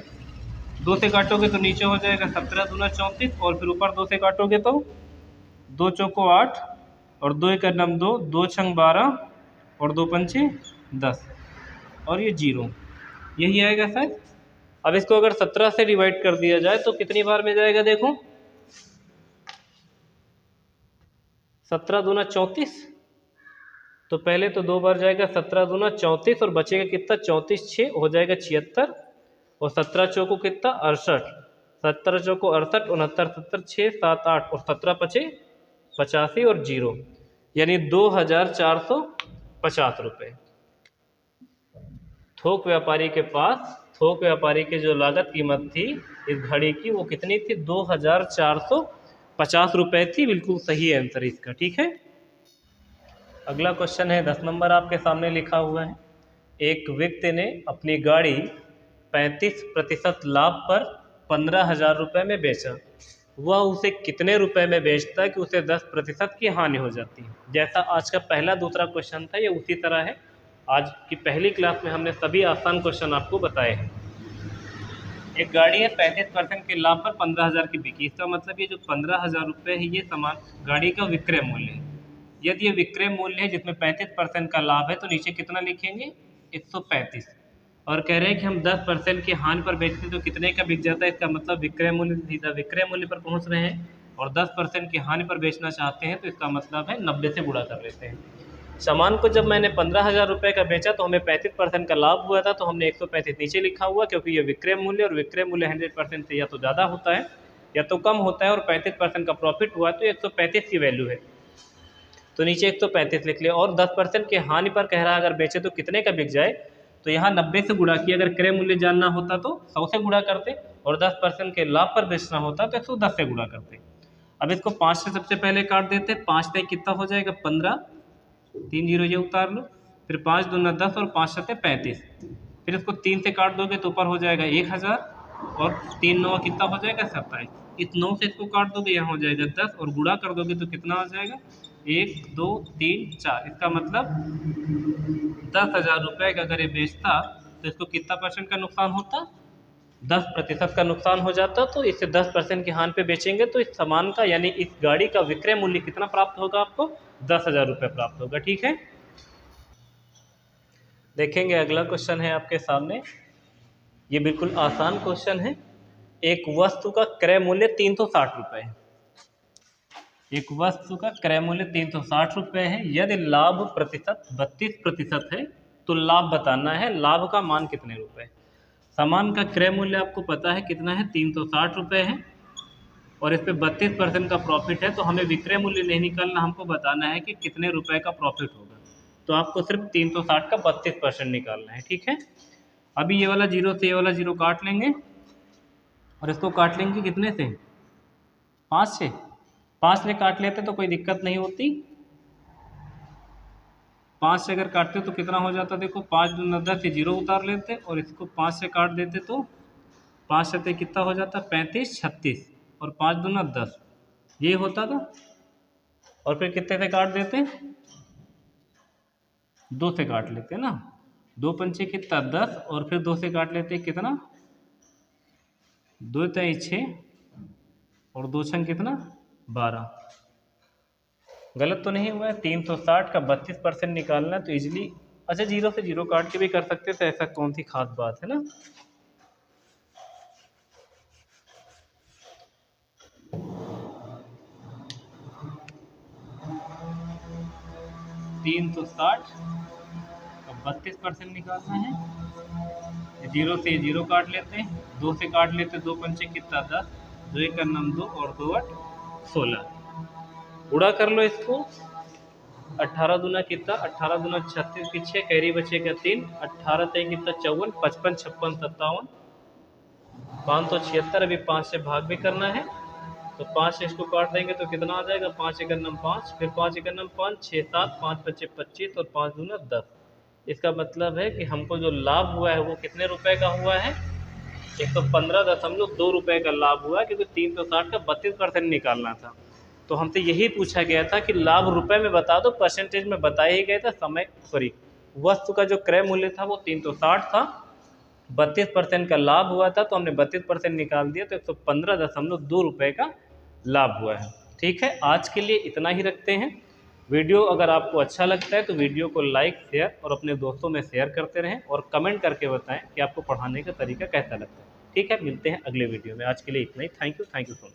2 से काटोगे तो नीचे हो जाएगा 17 दूना 34 और फिर ऊपर 2 से काटोगे तो 2 चौको 8 और 2 एक नम 2, 2 छंग 12 और 2 पंचे 10 और ये 0, यही आएगा शायद। अब इसको अगर 17 से डिवाइड कर दिया जाए तो कितनी बार में जाएगा, देखो 17 दूना 34, तो पहले तो 2 बार जाएगा 17 दूना 34 और बचेगा कितना 34 6 हो जाएगा 76 और 17 चौको कितना 68, 17 चौको 68, 69 70 6 7 8 और 17 पचे 85 और 0, यानी 2450 रुपये। थोक व्यापारी के पास, थोक व्यापारी की जो लागत कीमत थी इस घड़ी की वो कितनी थी 2450 रुपये थी। बिल्कुल सही आंसर इसका, ठीक है। अगला क्वेश्चन है 10 नंबर आपके सामने लिखा हुआ है। एक व्यक्ति ने अपनी गाड़ी 35% लाभ पर 15,000 रुपये में बेचा, वह उसे कितने रुपए में बेचता है कि उसे 10% की हानि हो जाती है। जैसा आज का पहला दूसरा क्वेश्चन था ये उसी तरह है। आज की पहली क्लास में हमने सभी आसान क्वेश्चन आपको बताए हैं। एक गाड़ी है 35% के लाभ पर 15,000 की बिकी, इसका मतलब ये जो 15,000 रुपये है ये सामान गाड़ी का विक्रय मूल्य है। यदि ये विक्रय मूल्य है जिसमें 35% का लाभ है तो नीचे कितना लिखेंगे 135, और कह रहे हैं कि हम 10% की हानि पर बेचते हैं तो कितने का बिक जाता है। इसका मतलब विक्रय मूल्य सीधा विक्रय मूल्य पर पहुंच रहे हैं और 10% की हानि पर बेचना चाहते हैं तो इसका मतलब है 90 से गुणा कर लेते हैं। सामान को जब मैंने 15,000 रुपये का बेचा तो हमें 35% का लाभ हुआ था, तो हमने 135 नीचे लिखा हुआ क्योंकि ये विक्रय मूल्य और विक्रय मूल्य 100% से या तो ज़्यादा होता है या तो कम होता है और 35% का प्रॉफिट हुआ तो 135 की वैल्यू है, तो नीचे 135 लिख लिया। और 10% की हानि पर कह रहा है अगर बेचे तो कितने का बिक जाए, तो यहाँ 90 से गुणा किया। अगर क्रय मूल्य जानना होता तो 100 से गुणा करते और 10% के लाभ पर बेचना होता तो 110 से गुणा करते। अब इसको 5 से सबसे पहले काट देते, 5 से कितना हो जाएगा 15, 3 जीरो ये उतार लो, फिर 5 दूना 10 और 5 सत्ते 35, फिर इसको 3 से काट दोगे तो ऊपर हो जाएगा 1000 और 3 9 कितना हो जाएगा 27। इस 9 से इसको काट दोगे यहाँ हो जाएगा 10 और गुणा कर दोगे तो कितना हो जाएगा 1 2 3 4। इसका मतलब 10,000 रुपये का अगर ये बेचता तो इसको कितना % का नुकसान होता, 10% का नुकसान हो जाता। तो इससे 10% की हानि पे बेचेंगे तो इस सामान का यानी इस गाड़ी का विक्रय मूल्य कितना प्राप्त होगा आपको 10,000 रुपये प्राप्त होगा, ठीक है। देखेंगे अगला क्वेश्चन है आपके सामने, ये बिल्कुल आसान क्वेश्चन है। एक वस्तु का क्रय मूल्य 360 रुपये है, एक वस्तु का क्रय मूल्य 360 रुपये है। यदि लाभ प्रतिशत 32% है तो लाभ बताना है, लाभ का मान कितने रुपए। सामान का क्रय मूल्य आपको पता है कितना है 360 रुपये है और इस पर 32% का प्रॉफिट है, तो हमें विक्रय मूल्य नहीं निकालना, हमको बताना है कि कितने रुपए का प्रॉफिट होगा। तो आपको सिर्फ 360 का 32% निकालना है, ठीक है। अभी ये वाला जीरो से ये वाला जीरो काट लेंगे और इसको काट लेंगे कितने से 5 से, 5 से काट लेते तो कोई दिक्कत नहीं होती। 5 से अगर काटते तो कितना हो जाता, देखो 5 दूना 10 से जीरो उतार लेते और इसको 5 से काट देते तो 5 से कितना हो जाता 35 36 और 5 दूना 10 ये होता था। और फिर कितने से काट देते 2 से काट लेते ना, 2 पंचे कितना 10 और फिर 2 से काट लेते कितना 2 तय 6 और 2 छंग कितना 12। गलत तो नहीं हुआ है, 360 का 32% निकालना तो इजीली, अच्छा जीरो से जीरो काट के भी कर सकते थे, ऐसा कौन सी खास बात है ना। तीन तो 60 का 32% निकालना है, जीरो से जीरो काट लेते हैं, 2 से काट लेते 2 पंचे कितना 10, 2 एक नम 2 और 2 8 16। गुणा कर लो इसको, 18 दूना कितना 18 दूना 36 की 6 कैरी बचेगा 3, 18 से कितना 54 55 56 57 576। अभी 5 से भाग भी करना है तो 5 से इसको काट देंगे तो कितना आ जाएगा 5 एक नम 5, फिर 5 एक नम 5 6 7 5 25 25 और 5 दूना 10। इसका मतलब है कि हमको जो लाभ हुआ है वो कितने रुपए का हुआ है 115.2 रुपये का लाभ हुआ, क्योंकि 360 का 32% निकालना था। तो हमसे यही पूछा गया था कि लाभ रुपए में बता दो, परसेंटेज में बताया ही गया था समय सॉरी वस्तु का जो क्रय मूल्य था वो 360 था, 32% का लाभ हुआ था, तो हमने 32% निकाल दिया, तो 115.2 रुपये का लाभ हुआ है। ठीक है, आज के लिए इतना ही रखते हैं। वीडियो अगर आपको अच्छा लगता है तो वीडियो को लाइक, शेयर और अपने दोस्तों में शेयर करते रहें, और कमेंट करके बताएं कि आपको पढ़ाने का तरीका कैसा लगता है। ठीक है, मिलते हैं अगले वीडियो में। आज के लिए इतना ही। Thank you so much.